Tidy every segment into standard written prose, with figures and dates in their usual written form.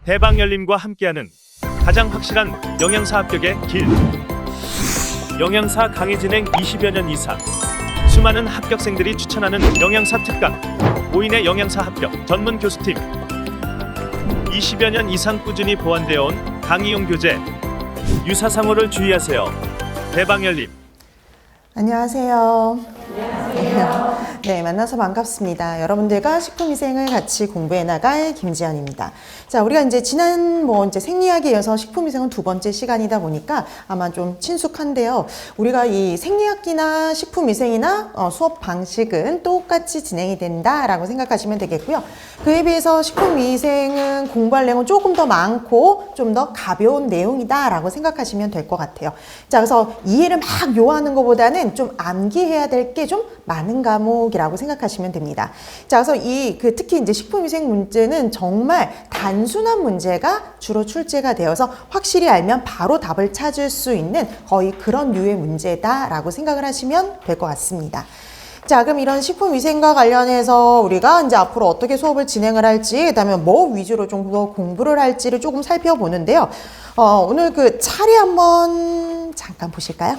대방열림과 함께하는 가장 확실한 영양사 합격의 길. 영양사 강의 진행 20여 년 이상. 수많은 합격생들이 추천하는 영양사 특강. 5인의 영양사 합격 전문 교수팀. 20여 년 이상 꾸준히 보완되어 온 강의용 교재. 유사상호를 주의하세요. 대방열림. 안녕하세요. 네, 만나서 반갑습니다. 여러분들과 식품위생을 같이 공부해 나갈 김지연입니다. 자, 우리가 이제 지난 생리학에 이어서 식품위생은 두 번째 시간이다 보니까 아마 좀 친숙한데요. 우리가 이 생리학이나 식품위생이나 수업 방식은 똑같이 진행이 된다라고 생각하시면 되겠고요. 그에 비해서 식품위생은 공부할 내용은 조금 더 많고 좀 더 가벼운 내용이다라고 생각하시면 될 것 같아요. 자, 그래서 이해를 막 요하는 것보다는 좀 암기해야 될 게 좀 많은 과목이라고 생각하시면 됩니다. 자, 그래서 특히 이제 식품위생 문제는 정말 단순한 문제가 주로 출제가 되어서 확실히 알면 바로 답을 찾을 수 있는 거의 그런 류의 문제다라고 생각을 하시면 될 것 같습니다. 자, 그럼 이런 식품위생과 관련해서 우리가 이제 앞으로 어떻게 수업을 진행을 할지, 그다음에 뭐 위주로 좀 더 공부를 할지를 조금 살펴보는데요. 오늘 그 차례 한번 잠깐 보실까요?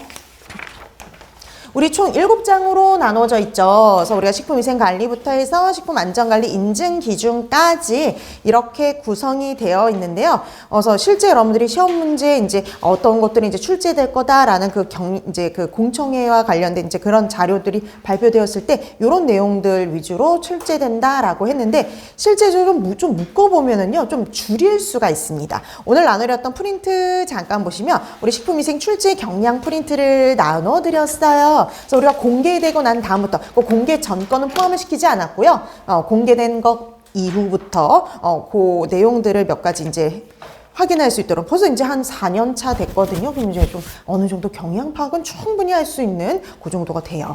우리 총 7장으로 나눠져 있죠. 그래서 우리가 식품위생관리부터 해서 식품안전관리 인증 기준까지 이렇게 구성이 되어 있는데요. 그래서 실제 여러분들이 시험 문제에 이제 어떤 것들이 이제 출제될 거다라는 그 공청회와 관련된 이제 그런 자료들이 발표되었을 때 이런 내용들 위주로 출제된다라고 했는데 실제적으로 좀 묶어보면은요, 좀 줄일 수가 있습니다. 오늘 나누렸던 프린트 잠깐 보시면 우리 식품위생 출제 경량 프린트를 나눠드렸어요. 그래서 우리가 공개되고 난 다음부터 공개 전 거는 포함을 시키지 않았고요. 공개된 것 이후부터 그 내용들을 몇 가지 이제 확인할 수 있도록 벌써 이제 한 4년 차 됐거든요. 그럼 이제 좀 어느 정도 경향 파악은 충분히 할 수 있는 그 정도가 돼요.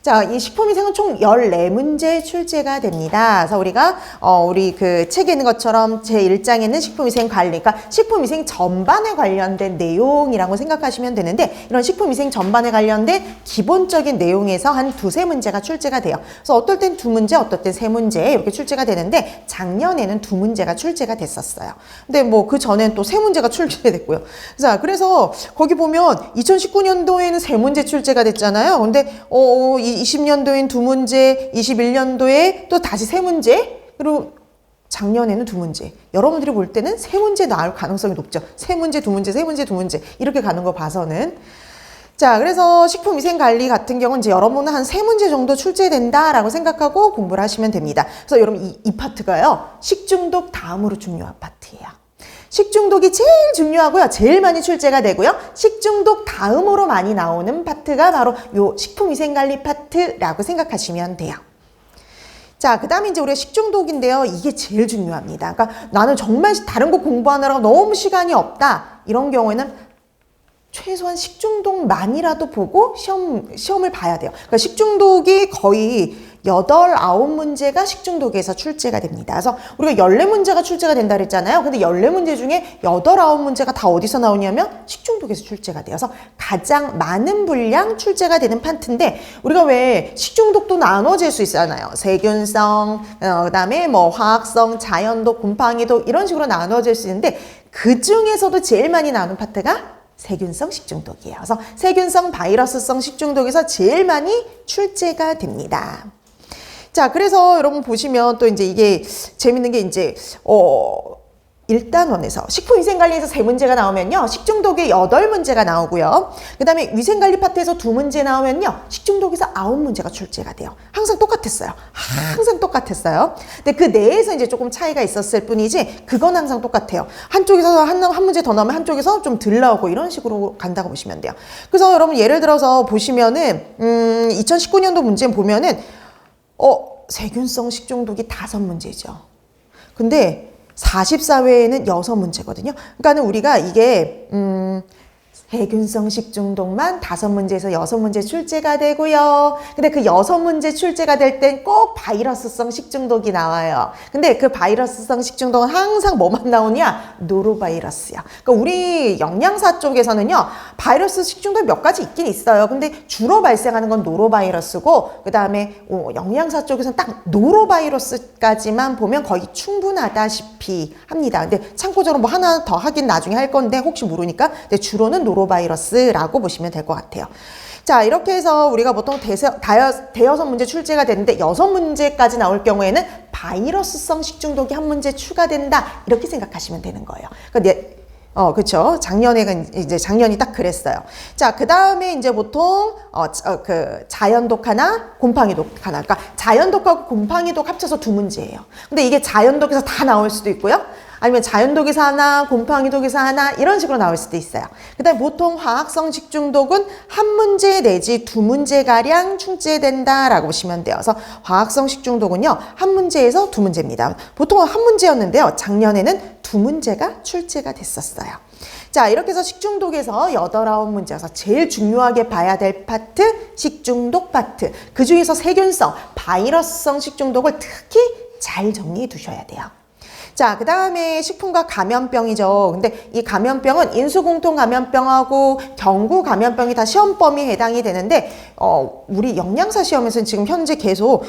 자, 이 식품위생은 총 14문제 출제가 됩니다. 그래서 우리가, 우리 그 책에 있는 것처럼 제1장에는 식품위생 관리, 그러니까 식품위생 전반에 관련된 내용이라고 생각하시면 되는데, 이런 식품위생 전반에 관련된 기본적인 내용에서 한 두세 문제가 출제가 돼요. 그래서 어떨 땐 2문제, 어떨 땐 3문제 이렇게 출제가 되는데, 작년에는 2문제가 출제가 됐었어요. 근데 뭐 그 전엔 또 3문제가 출제됐고요. 자, 그래서 거기 보면 2019년도에는 3문제 출제가 됐잖아요. 근데, 20년도엔 2문제, 21년도에 또 다시 3문제, 그리고 작년에는 2문제. 여러분들이 볼 때는 3문제 나올 가능성이 높죠. 3문제, 2문제, 3문제, 2문제 이렇게 가는 거 봐서는. 자, 그래서 식품위생관리 같은 경우는 이제 여러분은 한 3문제 정도 출제된다라고 생각하고 공부를 하시면 됩니다. 그래서 여러분 이 파트가요, 식중독 다음으로 중요한 파트예요. 식중독이 제일 중요하고요. 제일 많이 출제가 되고요. 식중독 다음으로 많이 나오는 파트가 바로 요 식품위생관리 파트라고 생각하시면 돼요. 자, 그 다음에 이제 우리가 식중독인데요. 이게 제일 중요합니다. 그러니까 나는 정말 다른 거 공부하느라고 너무 시간이 없다. 이런 경우에는 최소한 식중독만이라도 보고 시험을 봐야 돼요. 그러니까 식중독이 거의 8, 9문제가 식중독에서 출제가 됩니다. 그래서 우리가 14문제가 출제가 된다 그랬잖아요. 근데 14문제 중에 8, 9문제가 다 어디서 나오냐면 식중독에서 출제가 돼요. 그래서 가장 많은 분량 출제가 되는 파트인데, 우리가 왜 식중독도 나눠질 수 있잖아요. 세균성, 그다음에 뭐 화학성, 자연독, 곰팡이독 이런 식으로 나눠질 수 있는데, 그 중에서도 제일 많이 나오는 파트가 세균성 식중독이에요. 그래서 세균성 바이러스성 식중독에서 제일 많이 출제가 됩니다. 자, 그래서 여러분 보시면 또 이제 이게 재밌는 게 이제, 1단원에서 식품위생관리에서 3문제가 나오면요, 식중독에 8문제가 나오고요. 그 다음에 위생관리 파트에서 2문제 나오면요, 식중독에서 9문제가 출제가 돼요. 항상 똑같았어요. 항상 똑같았어요. 근데 그 내에서 이제 조금 차이가 있었을 뿐이지, 그건 항상 똑같아요. 한쪽에서 한 문제 더 나오면 한쪽에서 좀 덜 나오고 이런 식으로 간다고 보시면 돼요. 그래서 여러분 예를 들어서 보시면은, 2019년도 문제 보면은, 세균성 식중독이 5문제죠. 근데 44회에는 6문제거든요. 그러니까는 우리가 이게 세균성 식중독만 5문제에서 6문제 출제가 되고요. 근데 그 6문제 출제가 될 땐 꼭 바이러스성 식중독이 나와요. 근데 그 바이러스성 식중독은 항상 뭐만 나오냐? 노로바이러스요. 그러니까 우리 영양사 쪽에서는요, 바이러스 식중독 몇 가지 있긴 있어요. 근데 주로 발생하는 건 노로바이러스고, 그 다음에 영양사 쪽에서는 딱 노로바이러스까지만 보면 거의 충분하다시피 합니다. 근데 참고적으로 뭐 하나 더 하긴 나중에 할 건데 혹시 모르니까, 근데 주로는 노로바이러스라고 보시면 될 것 같아요. 자, 이렇게 해서 우리가 보통 대여섯 문제 출제가 되는데 6문제까지 나올 경우에는 바이러스성 식중독이 한 문제 추가된다, 이렇게 생각하시면 되는 거예요. 그러니까 그쵸. 작년이 딱 그랬어요. 자, 그 다음에 이제 보통, 자연독 하나, 곰팡이독 하나. 그러니까 자연독하고 곰팡이독 합쳐서 2문제예요. 근데 이게 자연독에서 다 나올 수도 있고요. 아니면 자연독에서 하나, 곰팡이독에서 하나, 이런 식으로 나올 수도 있어요. 그 다음에 보통 화학성 식중독은 한 문제 내지 2문제가량 출제된다라고 보시면 돼요. 그래서 화학성 식중독은요, 한 문제에서 2문제입니다. 보통은 한 문제였는데요, 작년에는 2문제가 출제가 됐었어요. 자, 이렇게 해서 식중독에서 8, 9문제여서 제일 중요하게 봐야 될 파트, 식중독 파트. 그 중에서 세균성, 바이러스성 식중독을 특히 잘 정리해 두셔야 돼요. 자, 그 다음에 식품과 감염병이죠. 근데 이 감염병은 인수공통 감염병하고 경구 감염병이 다 시험 범위에 해당이 되는데, 우리 영양사 시험에서는 지금 현재 계속,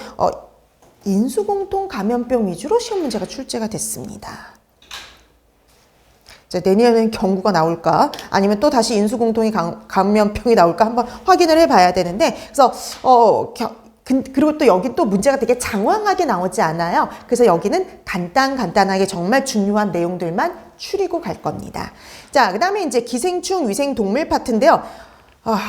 인수공통 감염병 위주로 시험 문제가 출제가 됐습니다. 자, 내년에는 경구가 나올까? 아니면 또 다시 인수공통 감염병이 나올까? 한번 확인을 해 봐야 되는데, 그래서, 그리고 또 여기 또 문제가 되게 장황하게 나오지 않아요. 그래서 여기는 간단하게 정말 중요한 내용들만 추리고 갈 겁니다. 자, 그 다음에 이제 기생충, 위생동물 파트인데요.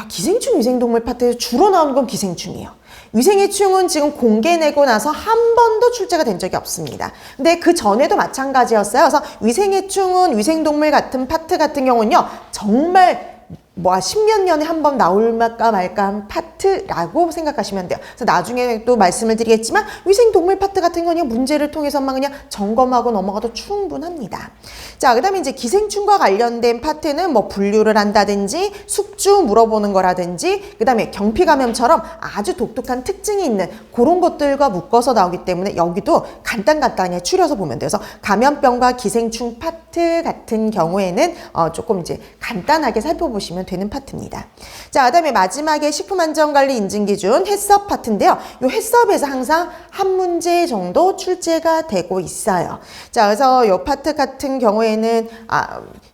기생충, 위생동물 파트에서 주로 나오는 건 기생충이에요. 위생해충은 지금 공개내고 나서 한 번도 출제가 된 적이 없습니다. 근데 그 전에도 마찬가지였어요. 그래서 위생해충은 위생동물 같은 파트 같은 경우는요, 정말 10몇 년에 한 번 나올까 말까 한 파트라고 생각하시면 돼요. 그래서 나중에 또 말씀을 드리겠지만 위생동물 파트 같은 건 그냥 문제를 통해서만 그냥 점검하고 넘어가도 충분합니다. 자, 그 다음에 이제 기생충과 관련된 파트는 뭐 분류를 한다든지 숙주 물어보는 거라든지, 그 다음에 경피감염처럼 아주 독특한 특징이 있는 그런 것들과 묶어서 나오기 때문에 여기도 간단하게 추려서 보면 돼요. 그래서 감염병과 기생충 파트 같은 경우에는 조금 이제 간단하게 살펴보시면 되는 파트입니다. 자, 그다음에 마지막에 식품안전관리 인증기준 해썹 파트인데요. 이 해썹에서 항상 한 문제 정도 출제가 되고 있어요. 자, 그래서 이 파트 같은 경우에는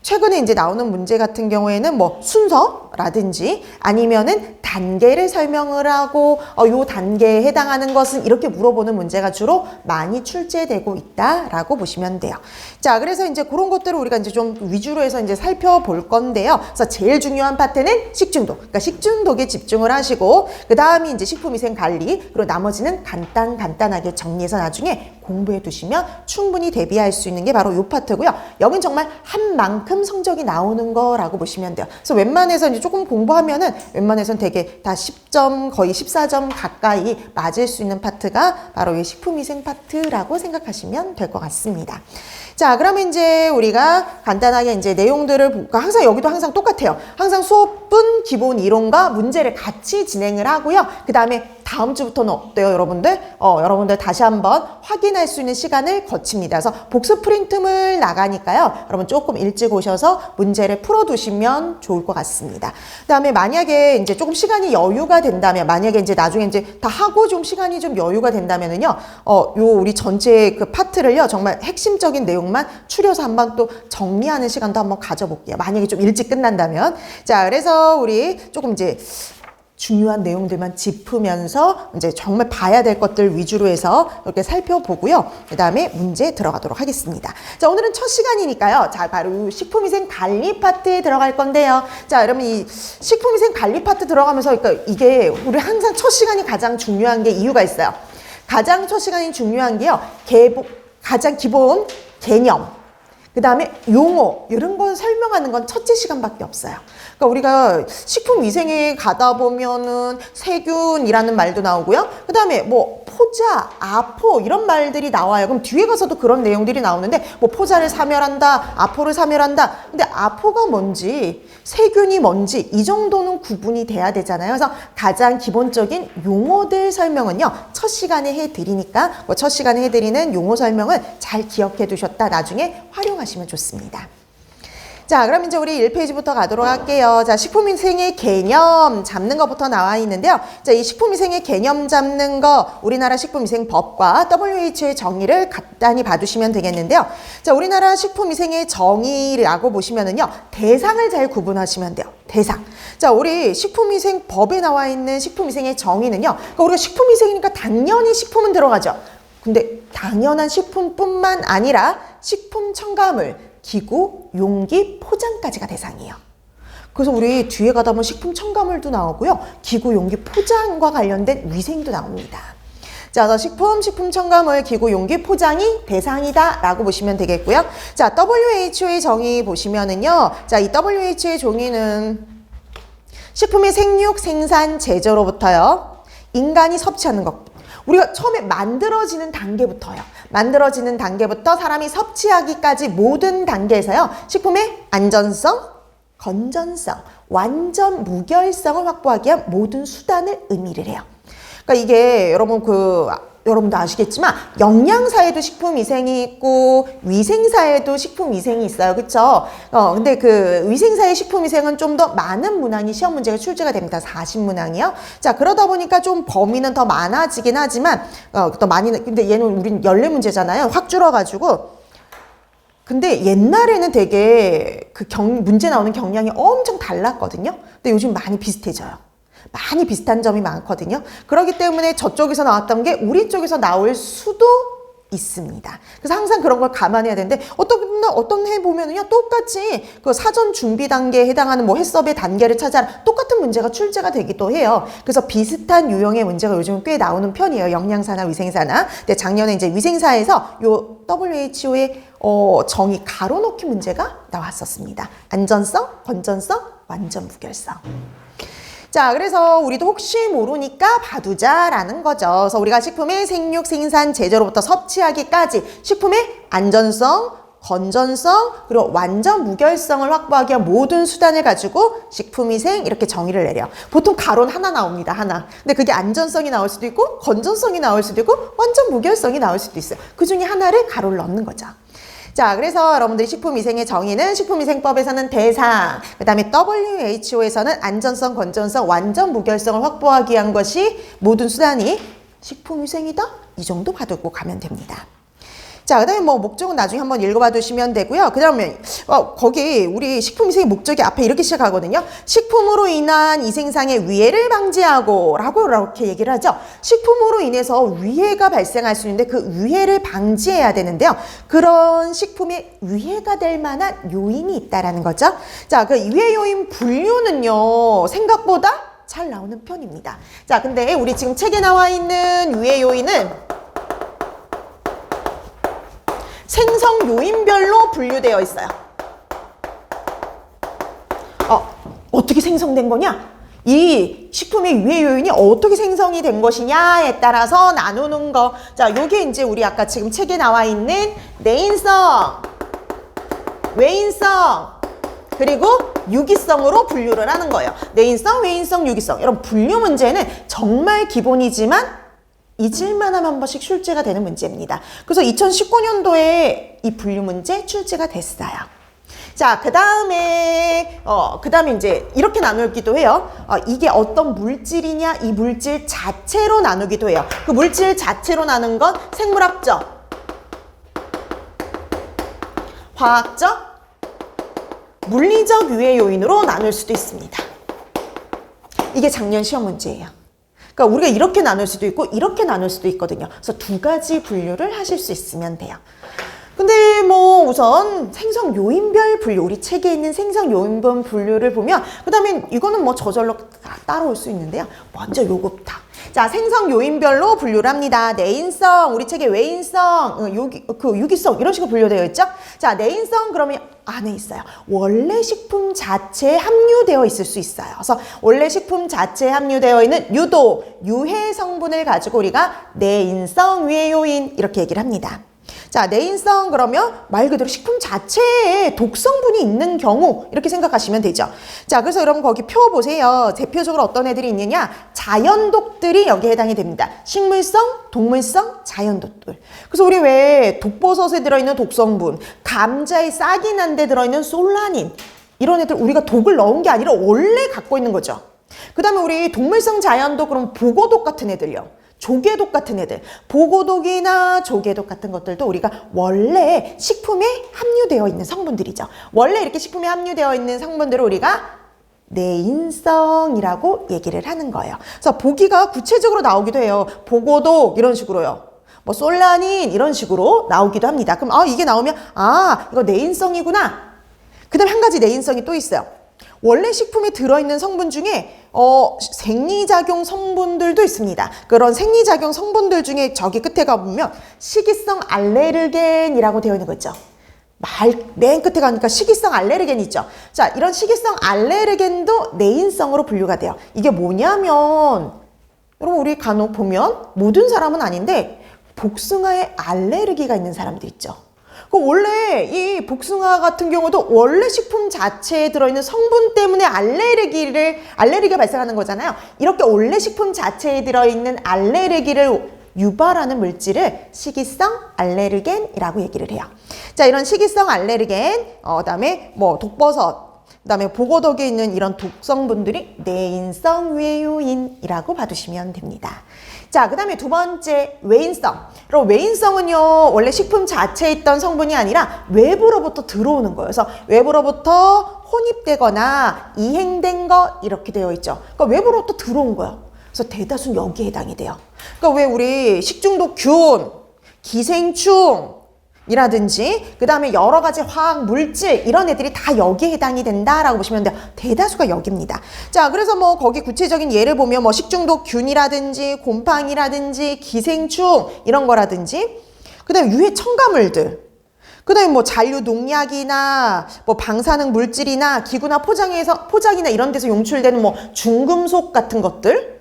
최근에 이제 나오는 문제 같은 경우에는 뭐 순서라든지 아니면은 단계를 설명을 하고 요 단계에 해당하는 것은 이렇게 물어보는 문제가 주로 많이 출제되고 있다라고 보시면 돼요. 자, 그래서 이제 그런 것들을 우리가 이제 좀 위주로 해서 이제 살펴볼 건데요. 그래서 제일 중요한 파트는 식중독. 그러니까 식중독에 집중을 하시고, 그 다음이 이제 식품위생관리, 그리고 나머지는 간단하게 정리해서 나중에 공부해 두시면 충분히 대비할 수 있는 게 바로 이 파트고요. 여긴 정말 한 만큼 성적이 나오는 거라고 보시면 돼요. 그래서 웬만해서 이제 조금 공부하면은 웬만해서는 되게 다 10점, 거의 14점 가까이 맞을 수 있는 파트가 바로 이 식품위생 파트라고 생각하시면 될 것 같습니다. 자, 그러면 이제 우리가 간단하게 이제 내용들을 볼까? 항상 여기도 항상 똑같아요. 항상 수업은 기본 이론과 문제를 같이 진행을 하고요. 그 다음에 다음 주부터는 어때요, 여러분들? 여러분들 다시 한번 확인할 수 있는 시간을 거칩니다. 그래서 복습 프린트물 나가니까요. 여러분 조금 일찍 오셔서 문제를 풀어두시면 좋을 것 같습니다. 그 다음에 만약에 이제 조금 시간이 여유가 된다면, 만약에 이제 나중에 이제 다 하고 좀 시간이 좀 여유가 된다면은요, 요 우리 전체 그 파트를요, 정말 핵심적인 내용만 추려서 한번 또 정리하는 시간도 한번 가져볼게요. 만약에 좀 일찍 끝난다면. 자, 그래서 우리 조금 이제 중요한 내용들만 짚으면서 이제 정말 봐야 될 것들 위주로 해서 이렇게 살펴보고요. 그 다음에 문제 들어가도록 하겠습니다. 자, 오늘은 첫 시간이니까요. 자, 바로 식품위생 관리 파트에 들어갈 건데요. 자, 여러분 이 식품위생 관리 파트 들어가면서 그러니까 이게 우리 항상 첫 시간이 가장 중요한 게 이유가 있어요. 가장 첫 시간이 중요한 게요. 가장 기본 개념. 그 다음에 용어 이런 건 설명하는 건 첫째 시간밖에 없어요. 그러니까 우리가 식품위생에 가다 보면은 세균이라는 말도 나오고요. 그 다음에 뭐 포자, 아포 이런 말들이 나와요. 그럼 뒤에 가서도 그런 내용들이 나오는데 뭐 포자를 사멸한다, 아포를 사멸한다. 근데 아포가 뭔지 세균이 뭔지 이 정도는 구분이 돼야 되잖아요. 그래서 가장 기본적인 용어들 설명은요. 첫 시간에 해드리니까 뭐 첫 시간에 해드리는 용어 설명을 잘 기억해 두셨다 나중에 활용하시면 좋습니다. 자, 그럼 이제 우리 1페이지부터 가도록 할게요. 자, 식품위생의 개념 잡는 것부터 나와 있는데요. 자, 이 식품위생의 개념 잡는 거 우리나라 식품위생법과 WHO의 정의를 간단히 봐두시면 되겠는데요. 자, 우리나라 식품위생의 정의라고 보시면은요. 대상을 잘 구분하시면 돼요. 대상. 자, 우리 식품위생법에 나와 있는 식품위생의 정의는요. 그러니까 우리가 식품위생이니까 당연히 식품은 들어가죠. 근데 당연한 식품뿐만 아니라 식품 첨가물 기구, 용기, 포장까지가 대상이에요. 그래서 우리 뒤에 가다 보면 식품 첨가물도 나오고요. 기구, 용기, 포장과 관련된 위생도 나옵니다. 자, 그래서 식품 첨가물, 기구, 용기, 포장이 대상이다 라고 보시면 되겠고요. 자, WHO의 정의 보시면은요. 자, 이 WHO의 정의는 식품의 생육, 생산, 제조로부터요. 인간이 섭취하는 것. 우리가 처음에 만들어지는 단계부터요. 만들어지는 단계부터 사람이 섭취하기까지 모든 단계에서요. 식품의 안전성, 건전성, 완전 무결성을 확보하기 위한 모든 수단을 의미를 해요. 그러니까 이게 여러분도 아시겠지만 영양사에도 식품위생이 있고 위생사에도 식품위생이 있어요. 그쵸? 근데 그 위생사의 식품위생은 좀 더 많은 문항이 시험 문제가 출제가 됩니다. 40문항이요. 자, 그러다 보니까 좀 범위는 더 많아지긴 하지만 더 많이 근데 얘는 우린 14문제잖아요. 확 줄어가지고 근데 옛날에는 되게 문제 나오는 경향이 엄청 달랐거든요. 근데 요즘 많이 비슷해져요. 많이 비슷한 점이 많거든요. 그렇기 때문에 저쪽에서 나왔던 게 우리 쪽에서 나올 수도 있습니다. 그래서 항상 그런 걸 감안해야 되는데 어떤 해 보면은요 똑같이 그 사전 준비 단계에 해당하는 뭐 해썹의 단계를 찾아 똑같은 문제가 출제가 되기도 해요. 그래서 비슷한 유형의 문제가 요즘 꽤 나오는 편이에요. 영양사나 위생사나. 근데 작년에 이제 위생사에서 요 WHO의 정의 가로놓기 문제가 나왔었습니다. 안전성, 건전성, 완전 무결성. 자, 그래서 우리도 혹시 모르니까 봐두자라는 거죠. 그래서 우리가 식품의 생육, 생산, 제조로부터 섭취하기까지 식품의 안전성, 건전성, 그리고 완전 무결성을 확보하기 위한 모든 수단을 가지고 식품위생 이렇게 정의를 내려요. 보통 가로는 하나 나옵니다. 하나. 근데 그게 안전성이 나올 수도 있고 건전성이 나올 수도 있고 완전 무결성이 나올 수도 있어요. 그 중에 하나를 가로를 넣는 거죠. 자, 그래서 여러분들이 식품위생의 정의는 식품위생법에서는 대상, 그 다음에 WHO에서는 안전성, 건전성, 완전 무결성을 확보하기 위한 것이 모든 수단이 식품위생이다? 이 정도 봐두고 가면 됩니다. 자, 그 다음에 뭐 목적은 나중에 한번 읽어봐 두시면 되고요. 그 다음에 거기 우리 식품위생의 목적이 앞에 이렇게 시작하거든요. 식품으로 인한 이생상의 위해를 방지하고 라고 이렇게 얘기를 하죠. 식품으로 인해서 위해가 발생할 수 있는데 그 위해를 방지해야 되는데요. 그런 식품에 위해가 될 만한 요인이 있다라는 거죠. 자, 그 위해 요인 분류는요. 생각보다 잘 나오는 편입니다. 자, 근데 우리 지금 책에 나와 있는 위해 요인은 생성 요인별로 분류되어 있어요. 어떻게 생성된 거냐? 이 식품의 유해 요인이 어떻게 생성이 된 것이냐에 따라서 나누는 거. 자, 요게 이제 우리 아까 지금 책에 나와 있는 내인성, 외인성, 그리고 유기성으로 분류를 하는 거예요. 내인성, 외인성, 유기성. 여러분, 분류 문제는 정말 기본이지만 잊을만하면 한 번씩 출제가 되는 문제입니다. 그래서 2019년도에 이 분류 문제 출제가 됐어요. 자, 그 다음에 이제 이렇게 나누기도 해요. 이게 어떤 물질이냐, 이 물질 자체로 나누기도 해요. 그 물질 자체로 나눈 건 생물학적, 화학적, 물리적 유해 요인으로 나눌 수도 있습니다. 이게 작년 시험 문제예요. 그러니까 우리가 이렇게 나눌 수도 있고 이렇게 나눌 수도 있거든요. 그래서 두 가지 분류를 하실 수 있으면 돼요. 근데 뭐 우선 생성 요인별 분류, 우리 책에 있는 생성 요인별 분류를 보면 그 다음에 이거는 뭐 저절로 따라올 수 있는데요. 먼저 요거부터 자, 생성 요인별로 분류를 합니다. 내인성, 우리 책에 외인성, 유기성 이런 식으로 분류되어 있죠. 자, 내인성 그러면 안에 있어요. 원래 식품 자체에 함유되어 있을 수 있어요. 그래서 원래 식품 자체에 함유되어 있는 유도, 유해 성분을 가지고 우리가 내인성 유해 요인 이렇게 얘기를 합니다. 자, 내인성 그러면 말 그대로 식품 자체에 독성분이 있는 경우 이렇게 생각하시면 되죠. 자, 그래서 여러분 거기 표 보세요. 대표적으로 어떤 애들이 있느냐? 자연독들이 여기에 해당이 됩니다. 식물성, 동물성, 자연독들. 그래서 우리 왜 독버섯에 들어있는 독성분, 감자에 싹이 난 데 들어있는 솔라닌 이런 애들 우리가 독을 넣은 게 아니라 원래 갖고 있는 거죠. 그 다음에 우리 동물성 자연독 그럼 보고독 같은 애들요. 조개독 같은 애들, 보고독이나 조개독 같은 것들도 우리가 원래 식품에 함유되어 있는 성분들이죠. 원래 이렇게 식품에 함유되어 있는 성분들을 우리가 내인성이라고 얘기를 하는 거예요. 그래서 보기가 구체적으로 나오기도 해요. 보고독 이런 식으로요. 뭐 솔라닌 이런 식으로 나오기도 합니다. 그럼 이게 나오면 이거 내인성이구나. 그 다음에 한 가지 내인성이 또 있어요. 원래 식품에 들어있는 성분 중에 생리작용 성분들도 있습니다. 그런 생리작용 성분들 중에 저기 끝에 가보면 식이성 알레르겐이라고 되어 있는 거 있죠. 맨 끝에 가니까 식이성 알레르겐 있죠. 자, 이런 식이성 알레르겐도 내인성으로 분류가 돼요. 이게 뭐냐면 여러분 우리 간혹 보면 모든 사람은 아닌데 복숭아에 알레르기가 있는 사람들 있죠. 원래 이 복숭아 같은 경우도 원래 식품 자체에 들어있는 성분 때문에 알레르기가 발생하는 거잖아요. 이렇게 원래 식품 자체에 들어있는 알레르기를 유발하는 물질을 식이성 알레르겐이라고 얘기를 해요. 자, 이런 식이성 알레르겐, 그다음에 뭐 독버섯, 그다음에 보고독에 있는 이런 독성분들이 내인성 외요인이라고 봐두시면 됩니다. 자, 그 다음에 두 번째 외인성. 그럼 외인성은요 원래 식품 자체에 있던 성분이 아니라 외부로부터 들어오는 거예요. 그래서 외부로부터 혼입되거나 이행된 거 이렇게 되어 있죠. 그러니까 외부로부터 들어온 거예요. 그래서 대다수는 여기에 해당이 돼요. 그러니까 왜 우리 식중독균, 기생충 이라든지 그 다음에 여러 가지 화학 물질 이런 애들이 다 여기에 해당이 된다라고 보시면 돼요. 대다수가 여기입니다. 자, 그래서 뭐 거기 구체적인 예를 보면 뭐 식중독균이라든지 곰팡이라든지 기생충 이런 거라든지 그 다음에 유해 첨가물들 그 다음에 뭐 잔류 농약이나 뭐 방사능 물질이나 기구나 포장이나 이런 데서 용출되는 뭐 중금속 같은 것들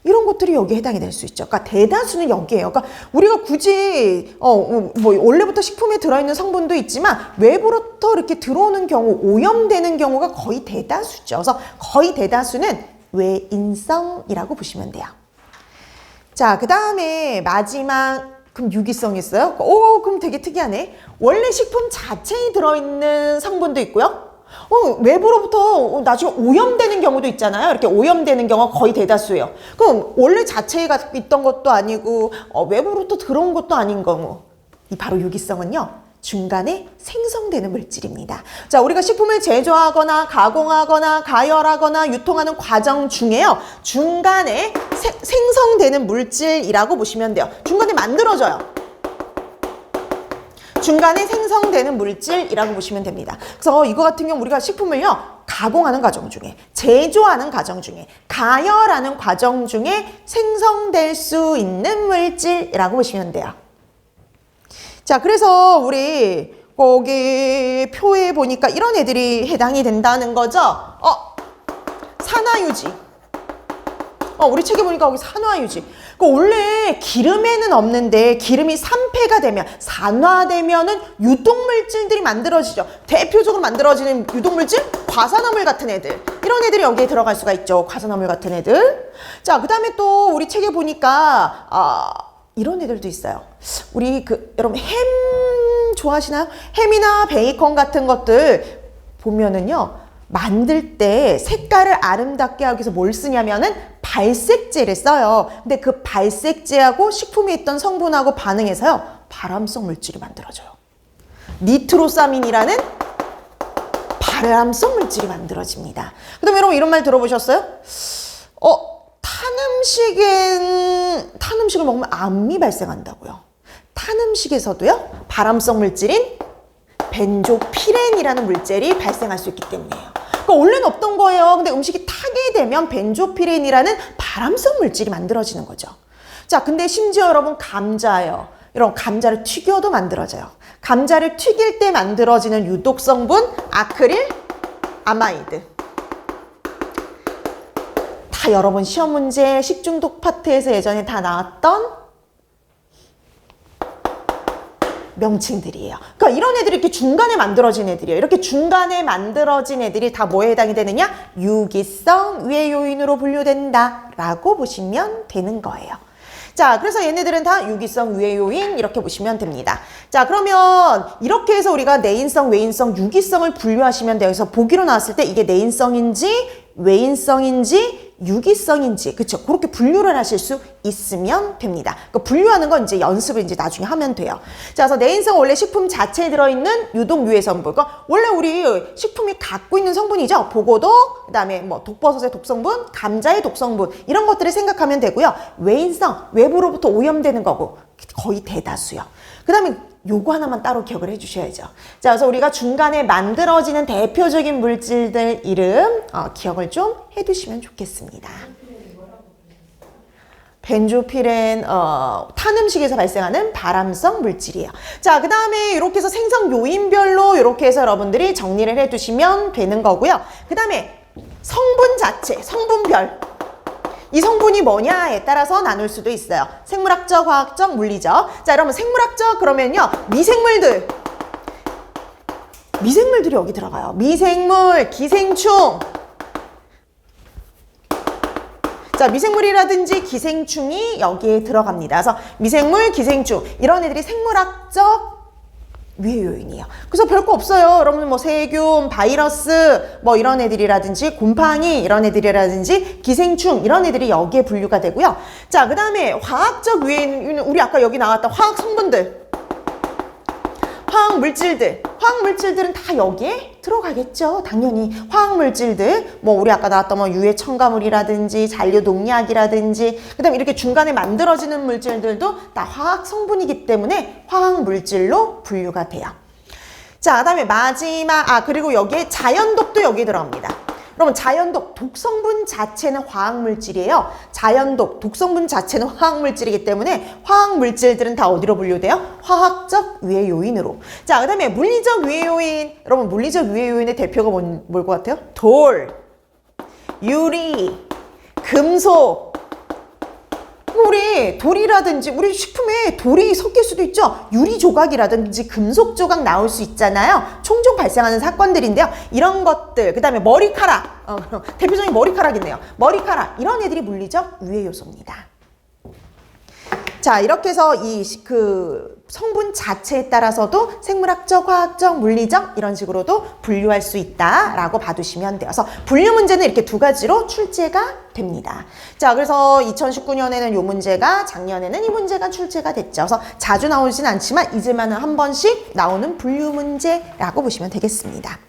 이런 것들이 여기에 해당이 될 수 있죠. 그러니까 대다수는 여기에요. 그러니까 우리가 굳이 뭐 원래부터 식품에 들어있는 성분도 있지만 외부로부터 이렇게 들어오는 경우, 오염되는 경우가 거의 대다수죠. 그래서 거의 대다수는 외인성이라고 보시면 돼요. 자, 그 다음에 마지막 그럼 유기성이 있어요? 그럼 되게 특이하네. 원래 식품 자체에 들어있는 성분도 있고요. 외부로부터 나중에 오염되는 경우도 있잖아요. 이렇게 오염되는 경우가 거의 대다수예요. 그럼 원래 자체에 있던 것도 아니고 외부로부터 들어온 것도 아닌 경우 이 바로 유기성은요 중간에 생성되는 물질입니다. 자, 우리가 식품을 제조하거나 가공하거나 가열하거나 유통하는 과정 중에요 중간에 생성되는 물질이라고 보시면 돼요. 중간에 만들어져요. 중간에 생성되는 물질이라고 보시면 됩니다. 그래서 이거 같은 경우 우리가 식품을요 가공하는 과정 중에, 제조하는 과정 중에, 가열하는 과정 중에 생성될 수 있는 물질이라고 보시면 돼요. 자, 그래서 우리 거기 표에 보니까 이런 애들이 해당이 된다는 거죠. 산화유지. 우리 책에 보니까 거기 산화유지. 원래 기름에는 없는데 기름이 산패가 되면 산화되면은 유독물질들이 만들어지죠. 대표적으로 만들어지는 유독물질 과산화물 같은 애들 이런 애들이 여기에 들어갈 수가 있죠. 과산화물 같은 애들. 자, 그 다음에 또 우리 책에 보니까 이런 애들도 있어요. 우리 여러분 햄 좋아하시나요? 햄이나 베이컨 같은 것들 보면은요 만들 때 색깔을 아름답게 하기 위해서 뭘 쓰냐면은 발색제를 써요. 근데 그 발색제하고 식품에 있던 성분하고 반응해서요 발암성 물질이 만들어져요. 니트로사민이라는 발암성 물질이 만들어집니다. 그 다음에 여러분 이런 말 들어보셨어요? 탄 음식을 먹으면 암이 발생한다고요. 탄 음식에서도요 발암성 물질인 벤조피렌이라는 물질이 발생할 수 있기 때문이에요. 그러니까 원래는 없던 거예요. 근데 음식이 타게 되면 벤조피렌이라는 발암성 물질이 만들어지는 거죠. 자, 근데 심지어 여러분 감자요. 이런 감자를 튀겨도 만들어져요. 감자를 튀길 때 만들어지는 유독 성분 아크릴 아마이드. 다 여러분 시험 문제 식중독 파트에서 예전에 다 나왔던 명칭들이에요. 그러니까 이런 애들이 이렇게 중간에 만들어진 애들이에요. 이렇게 중간에 만들어진 애들이 다 뭐에 해당이 되느냐? 유기성 유해 요인으로 분류된다라고 보시면 되는 거예요. 자, 그래서 얘네들은 다 유기성 유해 요인 이렇게 보시면 됩니다. 자, 그러면 이렇게 해서 우리가 내인성, 외인성, 유기성을 분류하시면 돼요. 그래서 보기로 나왔을 때 이게 내인성인지 외인성인지 유기성인지 그쵸 그렇게 분류를 하실 수 있으면 됩니다. 그 분류하는 건 이제 연습을 이제 나중에 하면 돼요. 자, 그래서 내인성 원래 식품 자체에 들어있는 유독 유해 성분. 그러니까 원래 우리 식품이 갖고 있는 성분이죠. 보고도 그다음에 뭐 독버섯의 독성분, 감자의 독성분 이런 것들을 생각하면 되고요. 외인성 외부로부터 오염되는 거고 거의 대다수요. 그다음에 요거 하나만 따로 기억을 해주셔야죠. 자, 그래서 우리가 중간에 만들어지는 대표적인 물질들 이름 기억을 좀 해두시면 좋겠습니다. 벤조피렌 탄 음식에서 발생하는 발암성 물질이에요. 자, 그 다음에 이렇게 해서 생성 요인별로 이렇게 해서 여러분들이 정리를 해두시면 되는 거고요. 그 다음에 성분 자체, 성분별. 이 성분이 뭐냐에 따라서 나눌 수도 있어요. 생물학적, 화학적, 물리적. 자, 여러분 생물학적 그러면요. 미생물들이 여기 들어가요. 미생물, 기생충. 자, 미생물이라든지 기생충이 여기에 들어갑니다. 그래서 미생물, 기생충 이런 애들이 생물학적 유해 요인이에요. 그래서 별거 없어요. 여러분 뭐 세균, 바이러스 뭐 이런 애들이라든지 곰팡이 이런 애들이라든지 기생충 이런 애들이 여기에 분류가 되고요. 자, 그 다음에 화학적 유해는 우리 아까 여기 나왔던 화학 성분들, 화학 물질들은 다 여기에 들어가겠죠. 당연히 화학 물질들 뭐 우리 아까 나왔던 뭐 유해 첨가물이라든지 잔류 농약이라든지 그다음에 이렇게 중간에 만들어지는 물질들도 다 화학 성분이기 때문에 화학 물질로 분류가 돼요. 자, 그다음에 마지막 그리고 여기에 자연독도 여기에 들어갑니다. 그러면 자연독, 독성분 자체는 화학물질이에요. 자연독, 독성분 자체는 화학물질이기 때문에 화학물질들은 다 어디로 분류돼요? 화학적 유해 요인으로. 자, 그 다음에 물리적 유해 요인. 여러분 물리적 유해 요인의 대표가 뭘 것 같아요? 돌, 유리, 금속. 우리 돌이라든지 우리 식품에 돌이 섞일 수도 있죠. 유리 조각이라든지 금속 조각 나올 수 있잖아요. 종종 발생하는 사건들인데요. 이런 것들, 그 다음에 머리카락, 대표적인 머리카락이네요. 머리카락 이런 애들이 물리적 유해 요소입니다. 자, 이렇게 해서 그 성분 자체에 따라서도 생물학적, 화학적, 물리적 이런 식으로도 분류할 수 있다라고 봐두시면 돼요. 그래서 분류 문제는 이렇게 두 가지로 출제가 됩니다. 자, 그래서 2019년에는 이 문제가, 작년에는 이 문제가 출제가 됐죠. 그래서 자주 나오진 않지만 잊을만은 한 번씩 나오는 분류 문제라고 보시면 되겠습니다.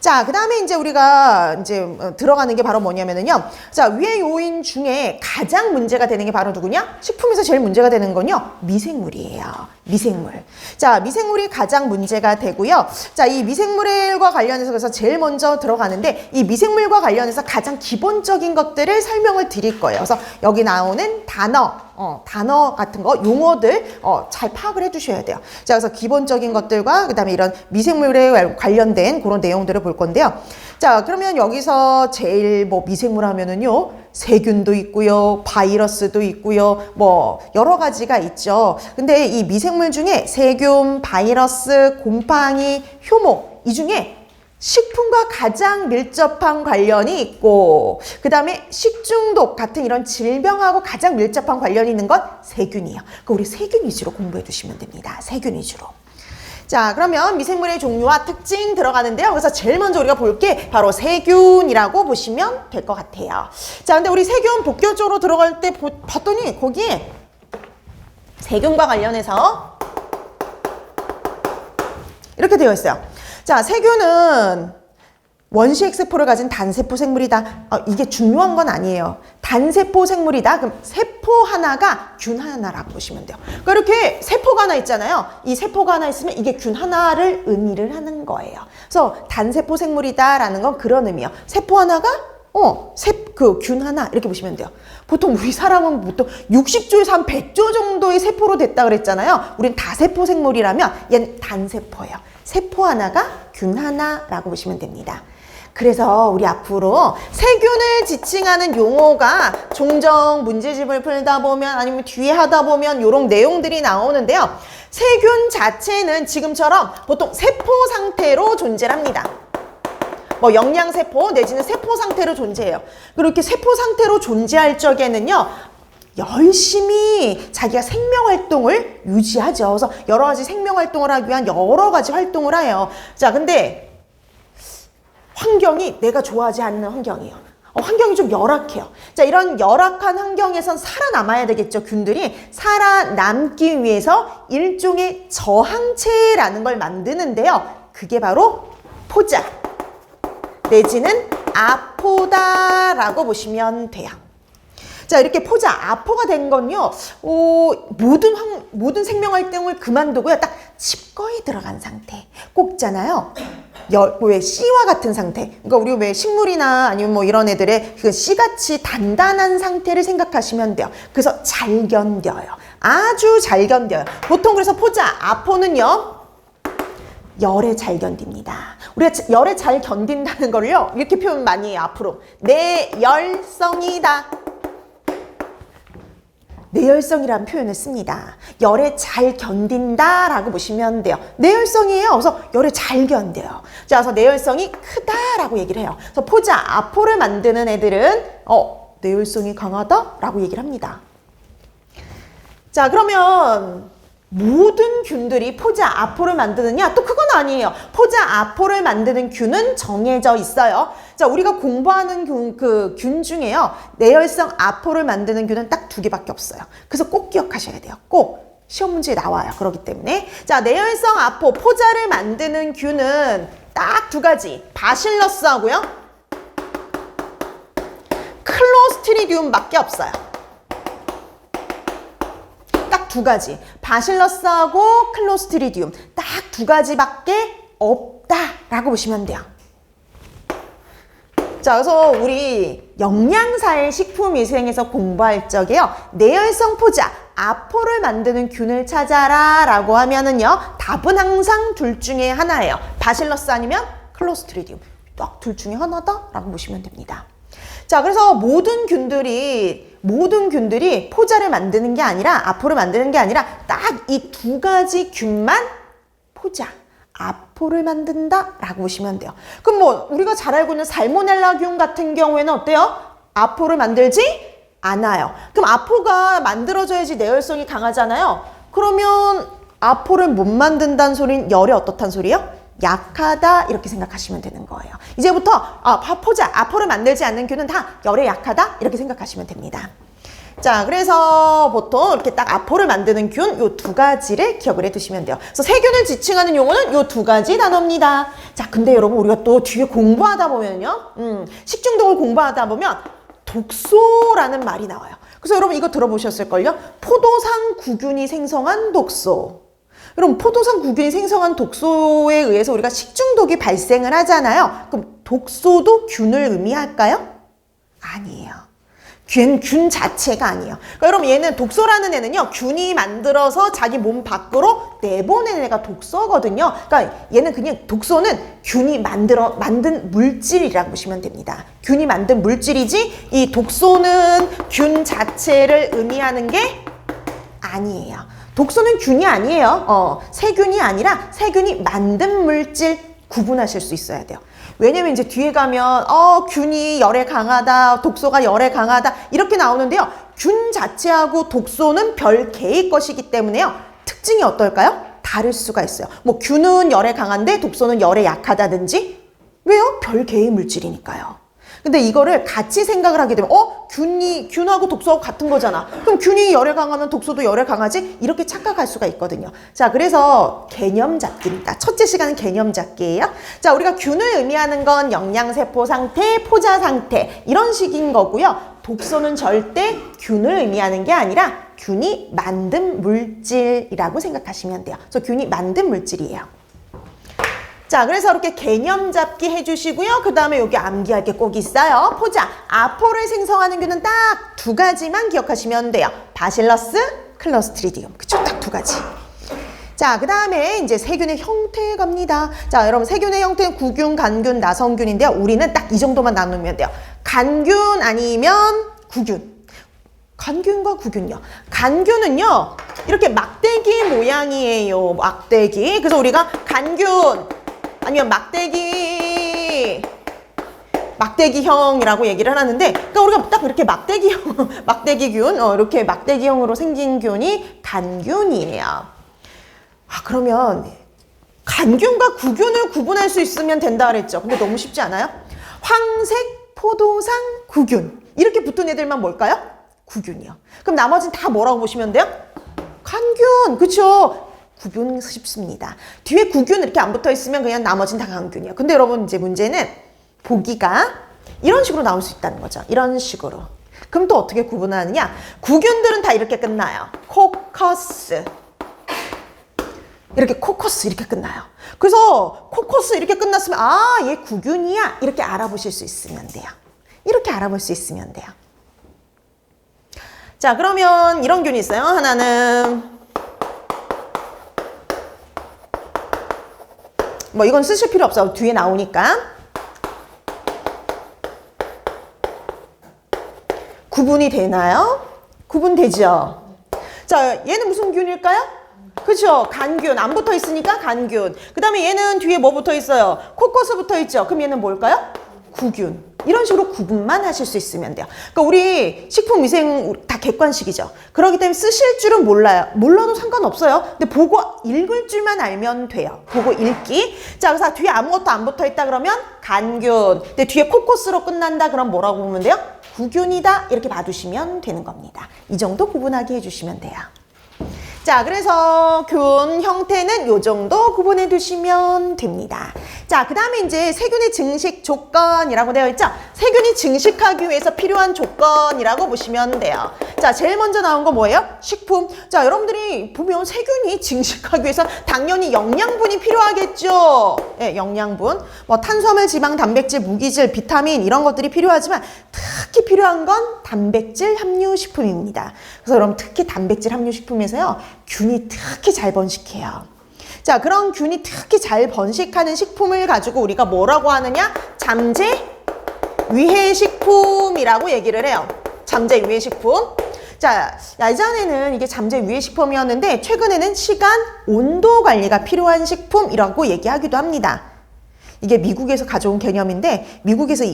자, 그 다음에 이제 우리가 이제 들어가는 게 바로 뭐냐면은요. 자, 유해 요인 중에 가장 문제가 되는 게 바로 누구냐? 식품에서 제일 문제가 되는 건요. 미생물이에요. 미생물. 자, 미생물이 가장 문제가 되고요. 자, 이 미생물과 관련해서 그래서 제일 먼저 들어가는데 이 미생물과 관련해서 가장 기본적인 것들을 설명을 드릴 거예요. 그래서 여기 나오는 단어 같은 거, 용어들 잘 파악을 해두셔야 돼요. 자, 그래서 기본적인 것들과 그 다음에 이런 미생물에 관련된 그런 내용들을 볼 건데요. 자, 그러면 여기서 제일 뭐 미생물 하면은요, 세균도 있고요, 바이러스도 있고요, 뭐 여러 가지가 있죠. 근데 이 미생물 중에 세균, 바이러스, 곰팡이, 효모 이 중에 식품과 가장 밀접한 관련이 있고 그 다음에 식중독 같은 이런 질병하고 가장 밀접한 관련이 있는 건 세균이에요. 그러니까 우리 세균 위주로 공부해 두시면 됩니다. 세균 위주로. 자, 그러면 미생물의 종류와 특징 들어가는데요. 그래서 제일 먼저 우리가 볼 게 바로 세균이라고 보시면 될 것 같아요. 자, 근데 우리 세균 본격적으로 들어갈 때 봤더니 거기에 세균과 관련해서 이렇게 되어 있어요. 자, 세균은 원시핵 세포를 가진 단세포 생물이다. 이게 중요한 건 아니에요. 단세포 생물이다. 그럼 세포 하나가 균 하나라고 보시면 돼요. 그러니까 이렇게 세포가 하나 있잖아요. 이 세포가 하나 있으면 이게 균 하나를 의미를 하는 거예요. 그래서 단세포 생물이다라는 건 그런 의미예요. 세포 하나가 균 하나 이렇게 보시면 돼요. 보통 우리 사람은 보통 60조에서 한 100조 정도의 세포로 됐다 그랬잖아요. 우린 다세포 생물이라면 얘는 단세포예요. 세포 하나가 균 하나라고 보시면 됩니다. 그래서 우리 앞으로 세균을 지칭하는 용어가 종종 문제집을 풀다 보면 아니면 뒤에 하다 보면 이런 내용들이 나오는데요. 세균 자체는 지금처럼 보통 세포 상태로 존재를 합니다. 뭐 영양세포 내지는 세포 상태로 존재해요. 그렇게 세포 상태로 존재할 적에는요. 열심히 자기가 생명활동을 유지하죠. 그래서 여러 가지 생명활동을 하기 위한 여러 가지 활동을 해요. 자, 근데 환경이 내가 좋아하지 않는 환경이에요. 환경이 좀 열악해요. 자, 이런 열악한 환경에선 살아남아야 되겠죠. 균들이 살아남기 위해서 일종의 저항체라는 걸 만드는데요. 그게 바로 포자 내지는 아포다라고 보시면 돼요. 자, 이렇게 포자, 아포가 된 건요, 모든 생명활동을 그만두고요, 딱 칩거에 들어간 상태. 꼭 있잖아요. 왜 씨와 같은 상태. 그러니까 우리 왜 식물이나 아니면 뭐 이런 애들의 그 씨같이 단단한 상태를 생각하시면 돼요. 그래서 잘 견뎌요. 아주 잘 견뎌요. 보통 그래서 포자, 아포는요, 열에 잘 견딥니다. 우리가 열에 잘 견딘다는 걸요, 이렇게 표현 많이 해요, 앞으로. 내열성이다. 내열성이라는 표현을 씁니다. 열에 잘 견딘다라고 보시면 돼요. 내열성이에요. 그래서 열에 잘 견뎌요. 자, 그래서 내열성이 크다라고 얘기를 해요. 그래서 포자, 아포를 만드는 애들은 내열성이 강하다라고 얘기를 합니다. 자, 그러면 모든 균들이 포자, 아포를 만드느냐? 또 그건 아니에요. 포자, 아포를 만드는 균은 정해져 있어요. 자, 우리가 공부하는 균 중에요. 내열성 아포를 만드는 균은 딱 2개밖에 없어요. 그래서 꼭 기억하셔야 돼요. 꼭 시험 문제에 나와요. 그렇기 때문에. 자, 내열성 아포, 포자를 만드는 균은 딱 2가지. 바실러스하고요. 클로스트리디움밖에 없어요. 딱 2가지. 바실러스하고 클로스트리디움. 딱 2가지밖에 없다라고 보시면 돼요. 자, 그래서 우리 영양사의 식품위생에서 공부할 적에요. 내열성 포자, 아포를 만드는 균을 찾아라 라고 하면은요. 답은 항상 둘 중에 하나예요. 바실러스 아니면 클로스트리디움. 딱 둘 중에 하나다 라고 보시면 됩니다. 자, 그래서 모든 균들이 포자를 만드는 게 아니라, 아포를 만드는 게 아니라 딱 이 2가지 균만 포자, 아포를 만든다라고 보시면 돼요. 그럼 뭐 우리가 잘 알고 있는 살모넬라균 같은 경우에는 어때요? 아포를 만들지 않아요. 그럼 아포가 만들어져야지 내열성이 강하잖아요. 그러면 아포를 못 만든다는 소리는 열이 어떻다는 소리예요? 약하다 이렇게 생각하시면 되는 거예요. 이제부터 포자, 아포를 만들지 않는 균은 다 열에 약하다 이렇게 생각하시면 됩니다. 자, 그래서 보통 이렇게 딱 아포를 만드는 균 요 2가지를 기억을 해두시면 돼요. 그래서 세균을 지칭하는 용어는 요 2가지 단어입니다. 자, 근데 여러분 우리가 또 뒤에 공부하다 보면요, 식중독을 공부하다 보면 독소라는 말이 나와요. 그래서 여러분 이거 들어보셨을걸요? 포도상 구균이 생성한 독소. 여러분 포도상 구균이 생성한 독소에 의해서 우리가 식중독이 발생을 하잖아요. 그럼 독소도 균을 의미할까요? 아니에요. 균 자체가 아니에요. 그러니까 여러분 얘는 독소라는 애는요. 균이 만들어서 자기 몸 밖으로 내보내는 애가 독소거든요. 그러니까 얘는 그냥 독소는 균이 만든 물질이라고 보시면 됩니다. 균이 만든 물질이지 이 독소는 균 자체를 의미하는 게 아니에요. 독소는 균이 아니에요. 세균이 아니라 세균이 만든 물질 구분하실 수 있어야 돼요. 왜냐면 이제 뒤에 가면 균이 열에 강하다, 독소가 열에 강하다 이렇게 나오는데요. 균 자체하고 독소는 별개의 것이기 때문에요. 특징이 어떨까요? 다를 수가 있어요. 뭐 균은 열에 강한데 독소는 열에 약하다든지. 왜요? 별개의 물질이니까요. 근데 이거를 같이 생각을 하게 되면 균하고 독소하고 같은 거잖아. 그럼 균이 열에 강하면 독소도 열에 강하지? 이렇게 착각할 수가 있거든요. 자, 그래서 개념 잡기입니다. 첫째 시간은 개념 잡기예요. 자, 우리가 균을 의미하는 건 영양세포 상태, 포자 상태 이런 식인 거고요. 독소는 절대 균을 의미하는 게 아니라 균이 만든 물질이라고 생각하시면 돼요. 그래서 균이 만든 물질이에요. 자, 그래서 이렇게 개념 잡기 해주시고요. 그 다음에 여기 암기할 게 꼭 있어요. 포자, 아포를 생성하는 균은 딱 두 가지만 기억하시면 돼요. 바실러스, 클로스트리디움. 그쵸? 딱 두 가지. 자, 그 다음에 이제 세균의 형태에 갑니다. 자, 여러분 세균의 형태는 구균, 간균, 나성균인데요. 우리는 딱 이 정도만 나누면 돼요. 간균 아니면 구균. 간균과 구균요. 간균은요, 이렇게 막대기 모양이에요. 막대기. 그래서 우리가 간균 아니면 막대기형이라고 얘기를 하는데, 그러니까 우리가 딱 이렇게 막대기균, 이렇게 막대기형으로 생긴 균이 간균이에요. 아, 그러면 간균과 구균을 구분할 수 있으면 된다 그랬죠. 근데 너무 쉽지 않아요? 황색, 포도상, 구균. 이렇게 붙은 애들만 뭘까요? 구균이요. 그럼 나머지는 다 뭐라고 보시면 돼요? 간균. 그쵸? 구분 쉽습니다. 뒤에 구균 이렇게 안 붙어 있으면 그냥 나머지는 다 간균이에요. 근데 여러분 이제 문제는 보기가 이런 식으로 나올 수 있다는 거죠. 이런 식으로. 그럼 또 어떻게 구분하느냐? 구균들은 다 이렇게 끝나요. 코커스. 이렇게 코커스 이렇게 끝나요. 그래서 코커스 이렇게 끝났으면 아, 얘 구균이야. 이렇게 알아보실 수 있으면 돼요. 이렇게 알아볼 수 있으면 돼요. 자, 그러면 이런 균이 있어요. 하나는 뭐 이건 쓰실 필요 없어. 뒤에 나오니까. 구분이 되나요? 구분되죠? 자, 얘는 무슨 균일까요? 그렇죠. 간균. 안 붙어 있으니까 간균. 그 다음에 얘는 뒤에 뭐 붙어 있어요? 코커스 붙어 있죠. 그럼 얘는 뭘까요? 구균. 이런 식으로 구분만 하실 수 있으면 돼요. 그러니까 우리 식품위생 다 객관식이죠. 그렇기 때문에 쓰실 줄은 몰라요. 몰라도 상관없어요. 근데 보고 읽을 줄만 알면 돼요. 보고 읽기. 자, 그래서 뒤에 아무것도 안 붙어 있다 그러면 간균. 근데 뒤에 코커스로 끝난다 그럼 뭐라고 보면 돼요? 구균이다. 이렇게 봐두시면 되는 겁니다. 이 정도 구분하게 해주시면 돼요. 자, 그래서 균 형태는 요 정도 구분해 두시면 됩니다. 자, 그 다음에 이제 세균의 증식 조건이라고 되어 있죠? 세균이 증식하기 위해서 필요한 조건이라고 보시면 돼요. 자, 제일 먼저 나온 거 뭐예요? 식품. 자, 여러분들이 보면 세균이 증식하기 위해서 당연히 영양분이 필요하겠죠? 네, 영양분. 뭐 탄수화물, 지방, 단백질, 무기질, 비타민 이런 것들이 필요하지만 특히 필요한 건 단백질 함유 식품입니다. 그래서 여러분 특히 단백질 함유 식품에서요. 균이 특히 잘 번식해요. 자, 그런 균이 특히 잘 번식하는 식품을 가지고 우리가 뭐라고 하느냐? 잠재 위해 식품이라고 얘기를 해요. 잠재 위해 식품. 자, 예전에는 이게 잠재 위해 식품이었는데 최근에는 시간 온도 관리가 필요한 식품이라고 얘기하기도 합니다. 이게 미국에서 가져온 개념인데 미국에서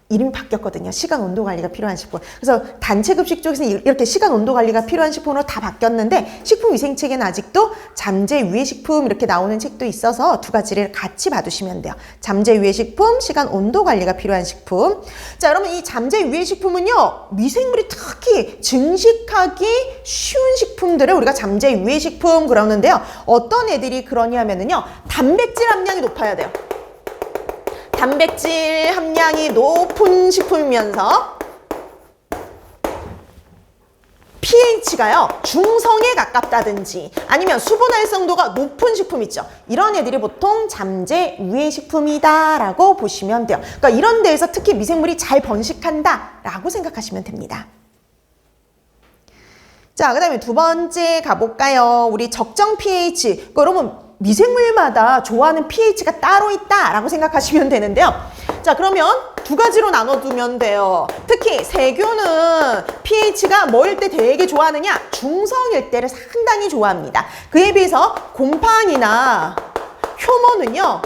이름이 바뀌었거든요. 시간 온도 관리가 필요한 식품. 그래서 단체급식 쪽에서는 이렇게 시간 온도 관리가 필요한 식품으로 다 바뀌었는데 식품위생책에는 아직도 잠재 위해 식품 이렇게 나오는 책도 있어서 두 가지를 같이 봐두시면 돼요. 잠재 위해 식품, 시간 온도 관리가 필요한 식품. 자, 여러분 이 잠재 위해 식품은요. 미생물이 특히 증식하기 쉬운 식품들을 우리가 잠재 위해 식품 그러는데요. 어떤 애들이 그러냐면요. 단백질 함량이 높아야 돼요. 단백질 함량이 높은 식품이면서 pH가요 중성에 가깝다든지 아니면 수분 활성도가 높은 식품 있죠. 이런 애들이 보통 잠재 위해 식품이다 라고 보시면 돼요. 그러니까 이런 데에서 특히 미생물이 잘 번식한다 라고 생각하시면 됩니다. 자, 그 다음에 두 번째 가볼까요? 우리 적정 pH. 여러분 미생물마다 좋아하는 pH가 따로 있다라고 생각하시면 되는데요. 자, 그러면 두 가지로 나눠두면 돼요. 특히 세균은 pH가 뭐일 때 되게 좋아하느냐? 중성일 때를 상당히 좋아합니다. 그에 비해서 곰팡이나 효모는요.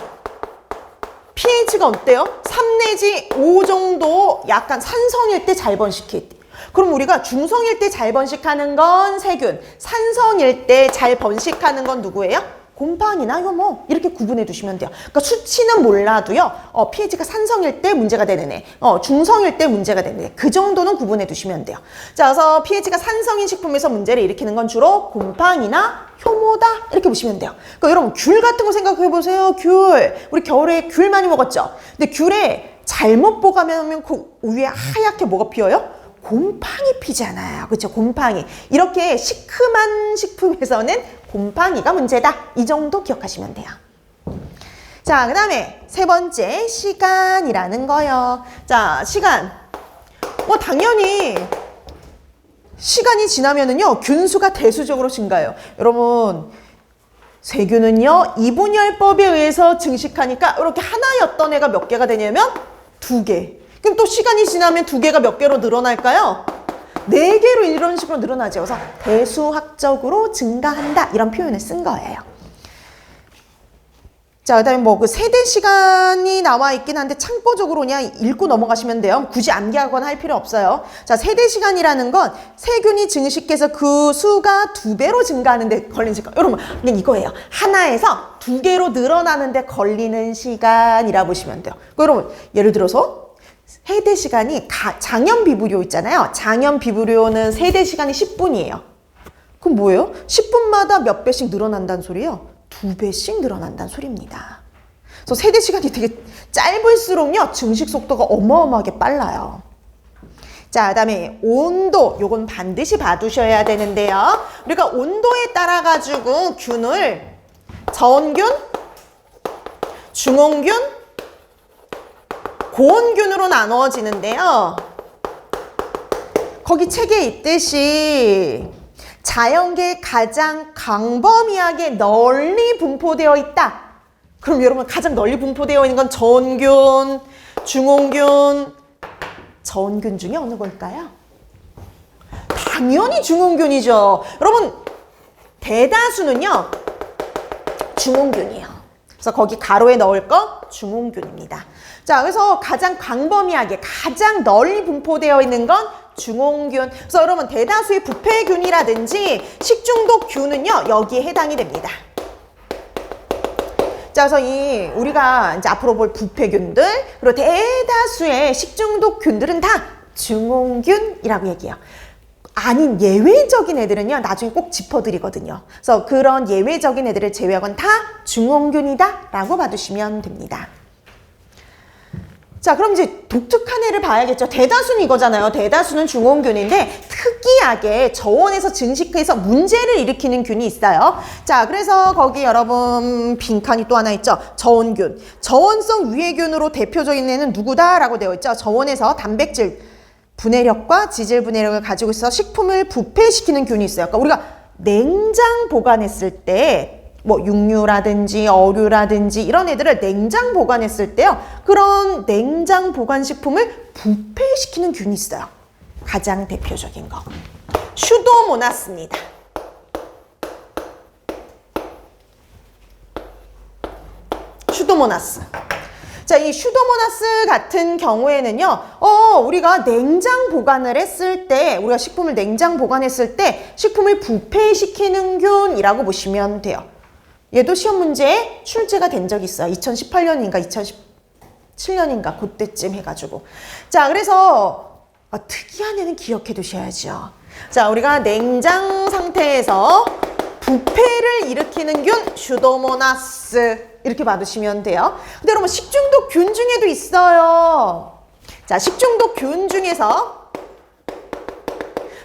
pH가 어때요? 3 내지 5 정도 약간 산성일 때 잘 번식해. 그럼 우리가 중성일 때 잘 번식하는 건 세균, 산성일 때 잘 번식하는 건 누구예요? 곰팡이나 효모 이렇게 구분해 두시면 돼요. 그러니까 수치는 몰라도요. pH가 산성일 때 문제가 되는 애, 중성일 때 문제가 되는 애. 그 정도는 구분해 두시면 돼요. 자, 그래서 pH가 산성인 식품에서 문제를 일으키는 건 주로 곰팡이나 효모다 이렇게 보시면 돼요. 그러니까 여러분 귤 같은 거 생각해 보세요. 귤. 우리 겨울에 귤 많이 먹었죠. 근데 귤에 잘못 보관하면 그 위에 하얗게 뭐가 피어요? 곰팡이 피잖아요. 그렇죠? 곰팡이. 이렇게 시큼한 식품에서는 곰팡이가 문제다. 이 정도 기억하시면 돼요. 자, 자, 그 다음에 세 번째, 시간이라는 거요. 자, 시간. 당연히 시간이 지나면은요, 균수가 대수적으로 증가해요. 여러분, 세균은요, 이분열법에 의해서 증식하니까 이렇게 하나였던 애가 몇 개가 되냐면 2개. 그럼 또 시간이 지나면 2개가 몇 개로 늘어날까요? 4개로 이런 식으로 늘어나죠. 그래서 대수학적으로 증가한다. 이런 표현을 쓴 거예요. 자, 그 다음에 그 세대 시간이 나와 있긴 한데 참고적으로 그냥 읽고 넘어가시면 돼요. 굳이 암기하거나 할 필요 없어요. 자, 세대 시간이라는 건 세균이 증식해서 그 수가 2배로 증가하는데 걸리는 시간. 여러분, 그냥 이거예요. 하나에서 2개로 늘어나는데 걸리는 시간이라 보시면 돼요. 여러분, 예를 들어서 세대 시간이 장염 비브리오 있잖아요. 장염 비브리오는 세대 시간이 10분이에요. 그럼 뭐예요? 10분마다 몇 배씩 늘어난다는 소리예요? 2배씩 늘어난다는 소리입니다. 그래서 세대 시간이 되게 짧을수록요, 증식 속도가 어마어마하게 빨라요. 자, 그 다음에 온도, 요건 반드시 봐두셔야 되는데요. 우리가 온도에 따라 가지고 균을 저온균, 중온균, 고온균으로 나누어지는데요. 거기 책에 있듯이 자연계에 가장 광범위하게 널리 분포되어 있다. 그럼 여러분, 가장 널리 분포되어 있는 건 저온균, 중온균, 저온균 중에 어느 걸까요? 당연히 중온균이죠. 여러분, 대다수는요, 중온균이에요. 그래서 거기 가로에 넣을 거 중온균입니다. 자, 그래서 가장 광범위하게, 가장 널리 분포되어 있는 건 중온균. 그래서 여러분, 대다수의 부패균이라든지 식중독균은요, 여기에 해당이 됩니다. 자, 그래서 우리가 이제 앞으로 볼 부패균들, 그리고 대다수의 식중독균들은 다 중온균이라고 얘기해요. 아닌 예외적인 애들은요, 나중에 꼭 짚어드리거든요. 그래서 그런 예외적인 애들을 제외하고는 다 중온균이다 라고 봐두시면 됩니다. 자, 그럼 이제 독특한 애를 봐야겠죠. 대다수는 이거잖아요. 대다수는 중온균인데 특이하게 저온에서 증식해서 문제를 일으키는 균이 있어요. 자, 그래서 거기 여러분 빈칸이 또 하나 있죠. 저온균. 저온성 유해균으로 대표적인 애는 누구다라고 되어 있죠. 저온에서 단백질 분해력과 지질 분해력을 가지고 있어서 식품을 부패시키는 균이 있어요. 그러니까 우리가 냉장 보관했을 때 육류라든지 어류라든지 이런 애들을 냉장 보관했을 때요, 그런 냉장 보관 식품을 부패시키는 균이 있어요. 가장 대표적인 거 슈도모나스입니다. 슈도모나스. 자, 이 슈도모나스 같은 경우에는요, 우리가 냉장 보관을 했을 때, 우리가 식품을 냉장 보관했을 때 식품을 부패시키는 균이라고 보시면 돼요. 얘도 시험 문제에 출제가 된 적이 있어요. 2018년인가 2017년인가 그때쯤 해가지고. 자, 그래서 특이한 애는 기억해 두셔야죠. 자, 우리가 냉장 상태에서 부패를 일으키는 균 슈도모나스 이렇게 봐두시면 돼요. 근데 여러분, 식중독 균 중에도 있어요. 자, 식중독 균 중에서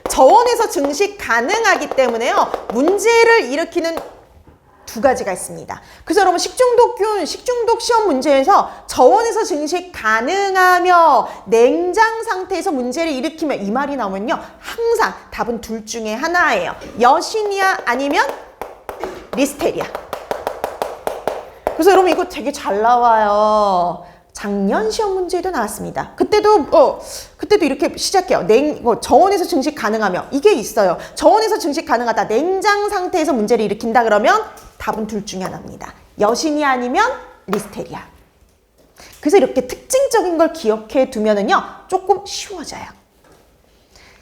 저온에서 증식 가능하기 때문에요, 문제를 일으키는 2가지가 있습니다. 그래서 여러분, 식중독균, 식중독 시험 문제에서 저온에서 증식 가능하며 냉장 상태에서 문제를 일으키면 이 말이 나오면요, 항상 답은 둘 중에 하나예요. 여신이야 아니면 리스테리아. 그래서 여러분, 이거 되게 잘 나와요. 작년 시험 문제에도 나왔습니다. 그때도 이렇게 시작해요. 저온에서 증식 가능하며, 이게 있어요. 저온에서 증식 가능하다. 냉장 상태에서 문제를 일으킨다 그러면 답은 둘 중에 하나입니다. 여신이 아니면 리스테리아. 그래서 이렇게 특징적인 걸 기억해 두면은요, 조금 쉬워져요.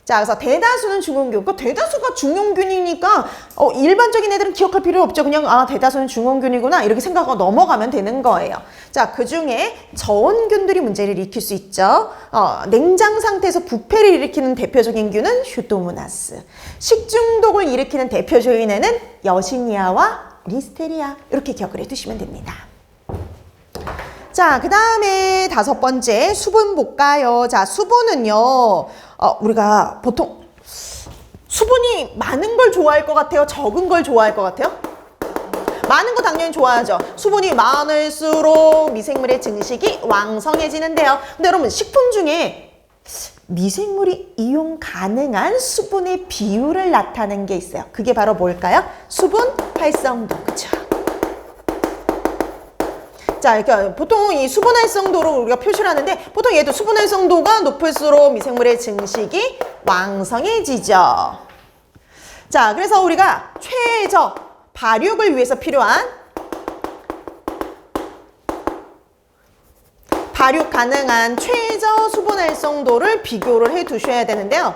자, 그래서 대다수는 중온균. 그 대다수가 중온균이니까 일반적인 애들은 기억할 필요 없죠. 그냥 대다수는 중온균이구나 이렇게 생각하고 넘어가면 되는 거예요. 자, 그 중에 저온균들이 문제를 일으킬 수 있죠. 냉장 상태에서 부패를 일으키는 대표적인 균은 슈도모나스. 식중독을 일으키는 대표적인 애는 여신니아와 리스테리아. 이렇게 기억을 해두시면 됩니다. 자, 그 다음에 5번째 수분 볼까요? 자, 수분은요, 우리가 보통 수분이 많은 걸 좋아할 것 같아요? 적은 걸 좋아할 것 같아요? 많은 거 당연히 좋아하죠. 수분이 많을수록 미생물의 증식이 왕성해지는데요. 근데 여러분 식품 중에 미생물이 이용 가능한 수분의 비율을 나타내는 게 있어요. 그게 바로 뭘까요? 수분 활성도. 그쵸? 자, 그러니까 보통 이 수분 활성도로 우리가 표시를 하는데 보통 얘도 수분 활성도가 높을수록 미생물의 증식이 왕성해지죠. 자, 그래서 우리가 최저 발육을 위해서 필요한 발육 가능한 최저 수분 활성도를 비교를 해 두셔야 되는데요.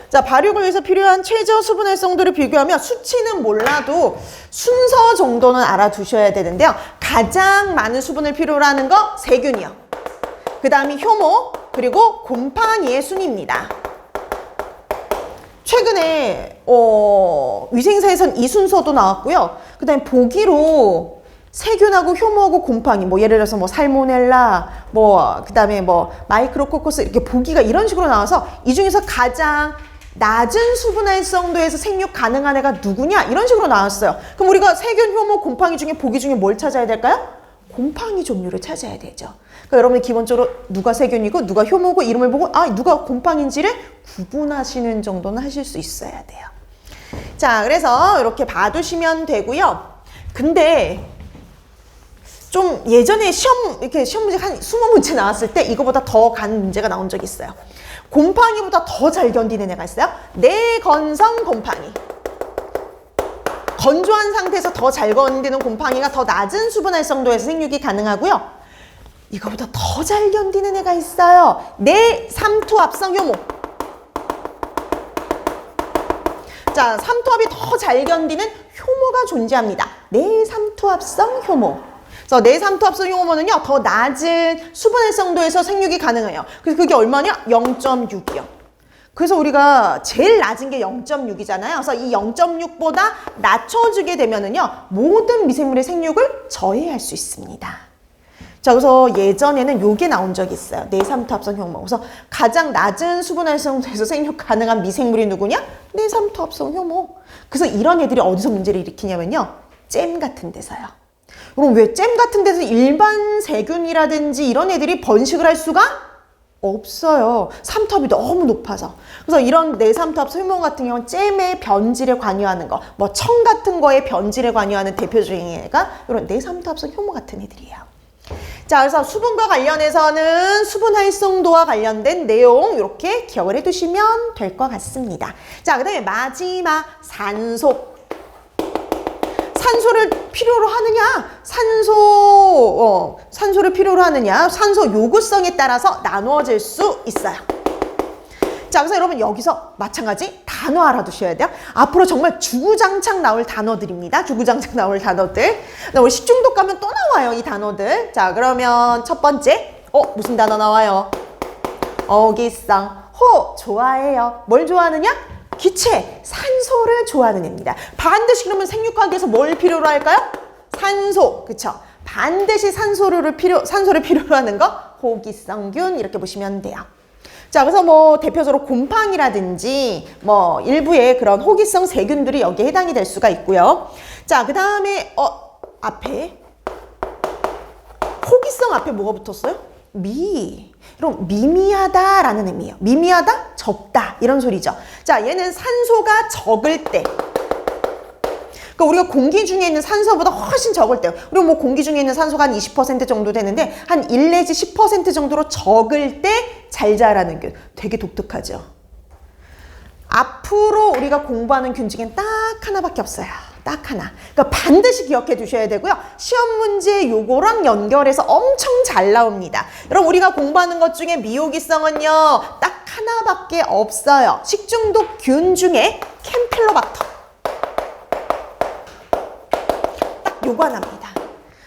자, 발육을 위해서 필요한 최저 수분 활성도를 비교하면 수치는 몰라도 순서 정도는 알아두셔야 되는데요. 가장 많은 수분을 필요로 하는 거 세균이요. 그 다음이 효모, 그리고 곰팡이의 순입니다. 최근에 위생사에선 이 순서도 나왔고요. 그 다음에 보기로 세균하고 효모하고 곰팡이, 뭐 예를 들어서 뭐 살모넬라, 뭐 그다음에 뭐 마이크로코커스 이렇게 보기가 이런 식으로 나와서 이 중에서 가장 낮은 수분 활성도에서 생육 가능한 애가 누구냐 이런 식으로 나왔어요. 그럼 우리가 세균, 효모, 곰팡이 중에 보기 중에 뭘 찾아야 될까요? 곰팡이 종류를 찾아야 되죠. 그러니까 여러분이 기본적으로 누가 세균이고 누가 효모고 이름을 보고 누가 곰팡이인지를 구분하시는 정도는 하실 수 있어야 돼요. 자, 그래서 이렇게 봐두시면 되고요. 근데 좀 예전에 이렇게 시험 문제 한 20문제 나왔을 때 이거보다 더 간 문제가 나온 적이 있어요. 곰팡이보다 더 잘 견디는 애가 있어요. 내건성 곰팡이. 건조한 상태에서 더 잘 견디는 곰팡이가 더 낮은 수분 활성도에서 생육이 가능하고요. 이거보다 더 잘 견디는 애가 있어요. 내삼투압성 효모. 자, 삼투압이 더 잘 견디는 효모가 존재합니다. 내삼투압성 효모. 그래서 내삼투압성 효모는요, 더 낮은 수분 활성도에서 생육이 가능해요. 그래서 그게 얼마냐? 0.6이요. 그래서 우리가 제일 낮은 게 0.6이잖아요. 그래서 이 0.6보다 낮춰주게 되면은요, 모든 미생물의 생육을 저해할 수 있습니다. 자, 그래서 예전에는 요게 나온 적이 있어요. 내삼투압성 효모. 그래서 가장 낮은 수분 활성도에서 생육 가능한 미생물이 누구냐? 내삼투압성 효모. 그래서 이런 애들이 어디서 문제를 일으키냐면요, 잼 같은 데서요. 그럼 왜 잼 같은 데서 일반 세균이라든지 이런 애들이 번식을 할 수가 없어요. 삼투압이 너무 높아서. 그래서 이런 내삼투압 효모 같은 경우는 잼의 변질에 관여하는 거, 뭐 청 같은 거에 변질에 관여하는 대표적인 애가 이런 내삼투압성 효모 같은 애들이에요. 자, 그래서 수분과 관련해서는 수분 활성도와 관련된 내용 이렇게 기억을 해두시면 될 것 같습니다. 자, 그 다음에 마지막 산소. 산소를 필요로 하느냐? 산소를 필요로 하느냐? 산소 요구성에 따라서 나누어질 수 있어요. 자, 그래서 여러분 여기서 마찬가지 단어 알아두셔야 돼요. 앞으로 정말 주구장창 나올 단어들입니다. 주구장창 나올 단어들. 우리 식중독 가면 또 나와요, 이 단어들. 자, 그러면 첫 번째, 무슨 단어 나와요? 어기성. 좋아해요. 뭘 좋아하느냐? 기체, 산소를 좋아하는 애입니다. 반드시 그러면 생육하기 위해서 뭘 필요로 할까요? 산소, 그쵸? 반드시 산소를 필요로 하는 거 호기성균 이렇게 보시면 돼요. 자, 그래서 뭐 대표적으로 곰팡이라든지 뭐 일부의 그런 호기성 세균들이 여기에 해당이 될 수가 있고요. 자, 그 다음에 앞에 호기성 앞에 뭐가 붙었어요? 그럼 미미하다라는 의미예요. 미미하다, 적다 이런 소리죠. 자, 얘는 산소가 적을 때, 그러니까 우리가 공기 중에 있는 산소보다 훨씬 적을 때요. 그리고 뭐 공기 중에 있는 산소가 한 20% 정도 되는데 한 1 내지 10% 정도로 적을 때 잘 자라는 균. 되게 독특하죠. 앞으로 우리가 공부하는 균 중엔 딱 하나밖에 없어요. 딱 하나. 그러니까 반드시 기억해 두셔야 되고요. 시험 문제 요거랑 연결해서 엄청 잘 나옵니다. 여러분 우리가 공부하는 것 중에 미호기성은요, 딱 하나밖에 없어요. 식중독 균 중에 캠필로박터. 딱 요거 하나입니다.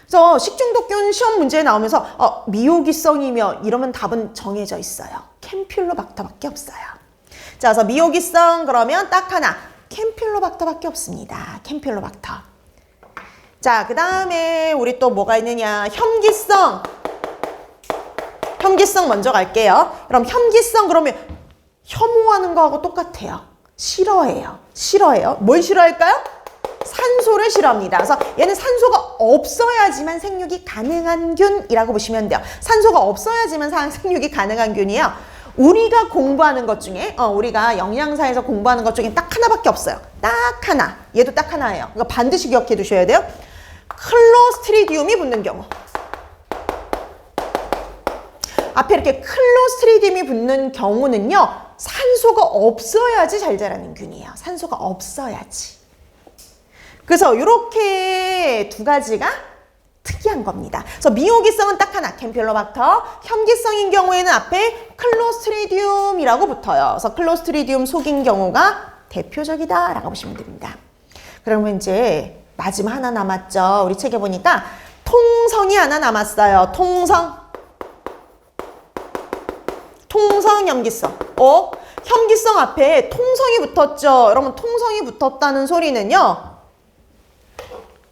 그래서 식중독균 시험 문제에 나오면서 미호기성이며 이러면 답은 정해져 있어요. 캠필로박터밖에 없어요. 자, 그래서 미호기성 그러면 딱 하나. 캠필로박터밖에 없습니다. 캠필로박터. 자, 그 다음에 우리 또 뭐가 있느냐. 혐기성. 혐기성 먼저 갈게요. 그럼 혐기성 그러면 혐오하는 거하고 똑같아요. 싫어해요. 뭘 싫어할까요? 산소를 싫어합니다. 그래서 얘는 산소가 없어야지만 생육이 가능한 균이라고 보시면 돼요. 산소가 없어야지만 생육이 가능한 균이에요. 우리가 공부하는 것 중에 우리가 영양사에서 공부하는 것 중에 딱 하나밖에 없어요. 딱 하나. 얘도 딱 하나예요. 그러니까 반드시 기억해 두셔야 돼요. 클로스트리디움이 붙는 경우. 앞에 이렇게 클로스트리디움이 붙는 경우는요. 산소가 없어야지 잘 자라는 균이에요. 산소가 없어야지. 그래서 이렇게 두 가지가 특이한 겁니다. 그래서 미호기성은 딱 하나, 캠필로박터. 현기성인 경우에는 앞에 클로스트리디움이라고 붙어요. 그래서 클로스트리디움 속인 경우가 대표적이다라고 보시면 됩니다. 그러면 이제 마지막 하나 남았죠. 우리 책에 보니까 통성이 하나 남았어요. 통성 현기성. 현기성 앞에 통성이 붙었죠. 여러분 통성이 붙었다는 소리는요.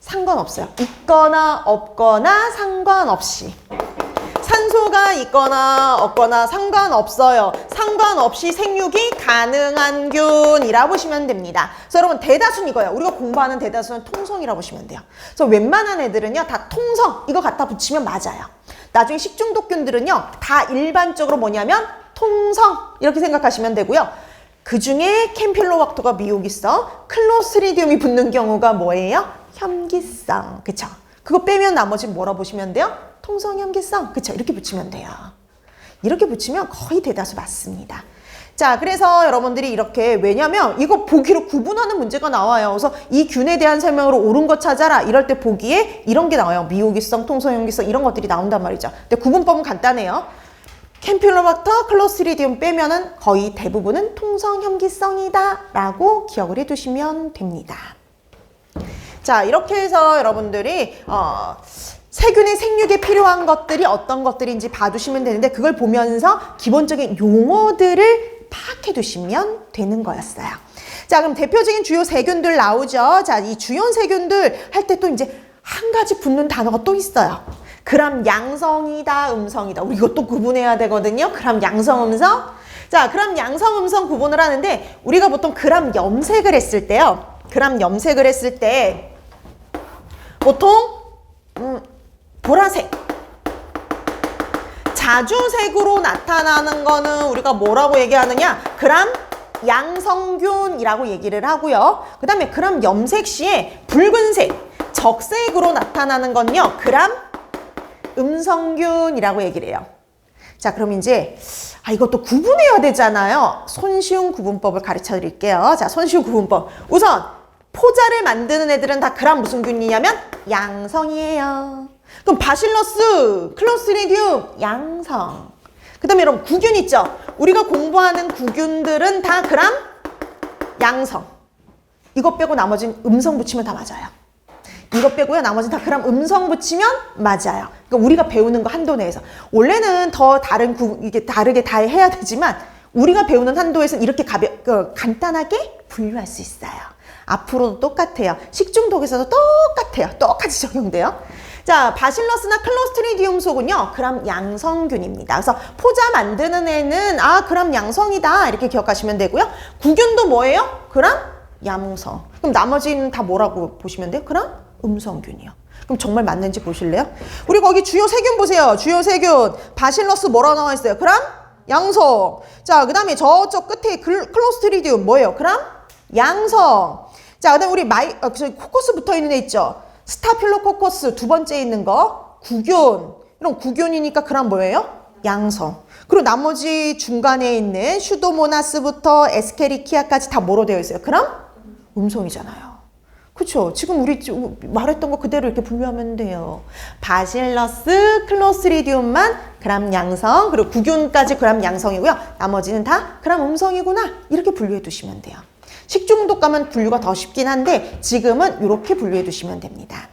상관없어요. 있거나 없거나 상관없이. 산소가 있거나 없거나 상관없어요. 상관없이 생육이 가능한 균이라고 보시면 됩니다. 그래서 여러분 대다수는 이거예요. 우리가 공부하는 대다수는 통성이라고 보시면 돼요. 그래서 웬만한 애들은요. 다 통성 이거 갖다 붙이면 맞아요. 나중에 식중독균들은요. 다 일반적으로 뭐냐면 통성 이렇게 생각하시면 되고요. 그 중에 캠필로박터가 미호기성, 클로스트리디움이 붙는 경우가 뭐예요? 현기성. 그쵸? 그거 빼면 나머지 뭐라 보시면 돼요? 통성, 현기성. 그쵸? 이렇게 붙이면 돼요. 이렇게 붙이면 거의 대다수 맞습니다. 자, 그래서 여러분들이 이렇게 왜냐면 이거 보기로 구분하는 문제가 나와요. 그래서 이 균에 대한 설명으로 옳은 거 찾아라. 이럴 때 보기에 이런 게 나와요. 미호기성, 통성, 현기성 이런 것들이 나온단 말이죠. 근데 구분법은 간단해요. 캠필로박터, 클로스트리디움 빼면은 거의 대부분은 통성, 현기성이다 라고 기억을 해두시면 됩니다. 자, 이렇게 해서 여러분들이 세균의 생육에 필요한 것들이 어떤 것들인지 봐두시면 되는데 그걸 보면서 기본적인 용어들을 파악해 두시면 되는 거였어요. 자, 그럼 대표적인 주요 세균들 나오죠. 자, 이 주요 세균들 할 때 또 이제 한 가지 붙는 단어가 또 있어요. 그람 양성이다, 음성이다. 우리 이것도 구분해야 되거든요. 그람 양성, 음성. 자, 그람 양성, 음성 구분을 하는데 우리가 보통 그람 염색을 했을 때요. 그람 염색을 했을 때 보통 보라색, 자주색으로 나타나는 거는 우리가 뭐라고 얘기하느냐? 그람 양성균이라고 얘기를 하고요. 그 다음에 그람 염색 시에 붉은색, 적색으로 나타나는 건요. 그람 음성균이라고 얘기를 해요. 자, 그럼 이제 이것도 구분해야 되잖아요. 손쉬운 구분법을 가르쳐 드릴게요. 자, 손쉬운 구분법. 우선 포자를 만드는 애들은 다 그람 무슨 균이냐면 양성이에요. 그럼 바실러스, 클로스트리디움 양성. 그 다음에 여러분 구균 있죠? 우리가 공부하는 구균들은 다 그람 양성. 이거 빼고 나머지는 음성 붙이면 다 맞아요. 이거 빼고요. 나머지는 다 그람 음성 붙이면 맞아요. 그러니까 우리가 배우는 거 한도 내에서. 원래는 더 이게 다르게 다 해야 되지만 우리가 배우는 한도에서는 이렇게 간단하게 분류할 수 있어요. 앞으로도 똑같아요. 식중독에서도 똑같아요. 똑같이 적용돼요. 자, 바실러스나 클로스트리디움 속은요. 그람 양성균입니다. 그래서 포자 만드는 애는 그람 양성이다. 이렇게 기억하시면 되고요. 구균도 뭐예요? 그람 양성. 그럼 나머지는 다 뭐라고 보시면 돼요? 그람 음성균이요. 그럼 정말 맞는지 보실래요? 우리 거기 주요 세균 보세요. 주요 세균. 바실러스 뭐라고 나와 있어요? 그람 양성. 자, 그 다음에 저쪽 끝에 클로스트리디움 뭐예요? 그람 양성. 자, 그 다음에 우리 코커스 붙어 있는 애 있죠? 스타필로코커스 두 번째 있는 거 구균. 이런 구균이니까 그람 뭐예요? 양성. 그리고 나머지 중간에 있는 슈도모나스부터 에스케리키아까지 다 뭐로 되어 있어요? 그람 음성이잖아요. 그쵸? 지금 우리 말했던 거 그대로 이렇게 분류하면 돼요. 바실러스, 클로스트리디움만 그람 양성, 그리고 구균까지 그람 양성이고요. 나머지는 다 그람 음성이구나. 이렇게 분류해 두시면 돼요. 식중독 가면 분류가 더 쉽긴 한데 지금은 이렇게 분류해 두시면 됩니다.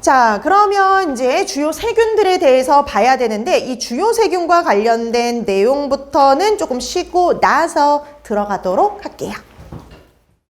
자, 그러면 이제 주요 세균들에 대해서 봐야 되는데 이 주요 세균과 관련된 내용부터는 조금 쉬고 나서 들어가도록 할게요.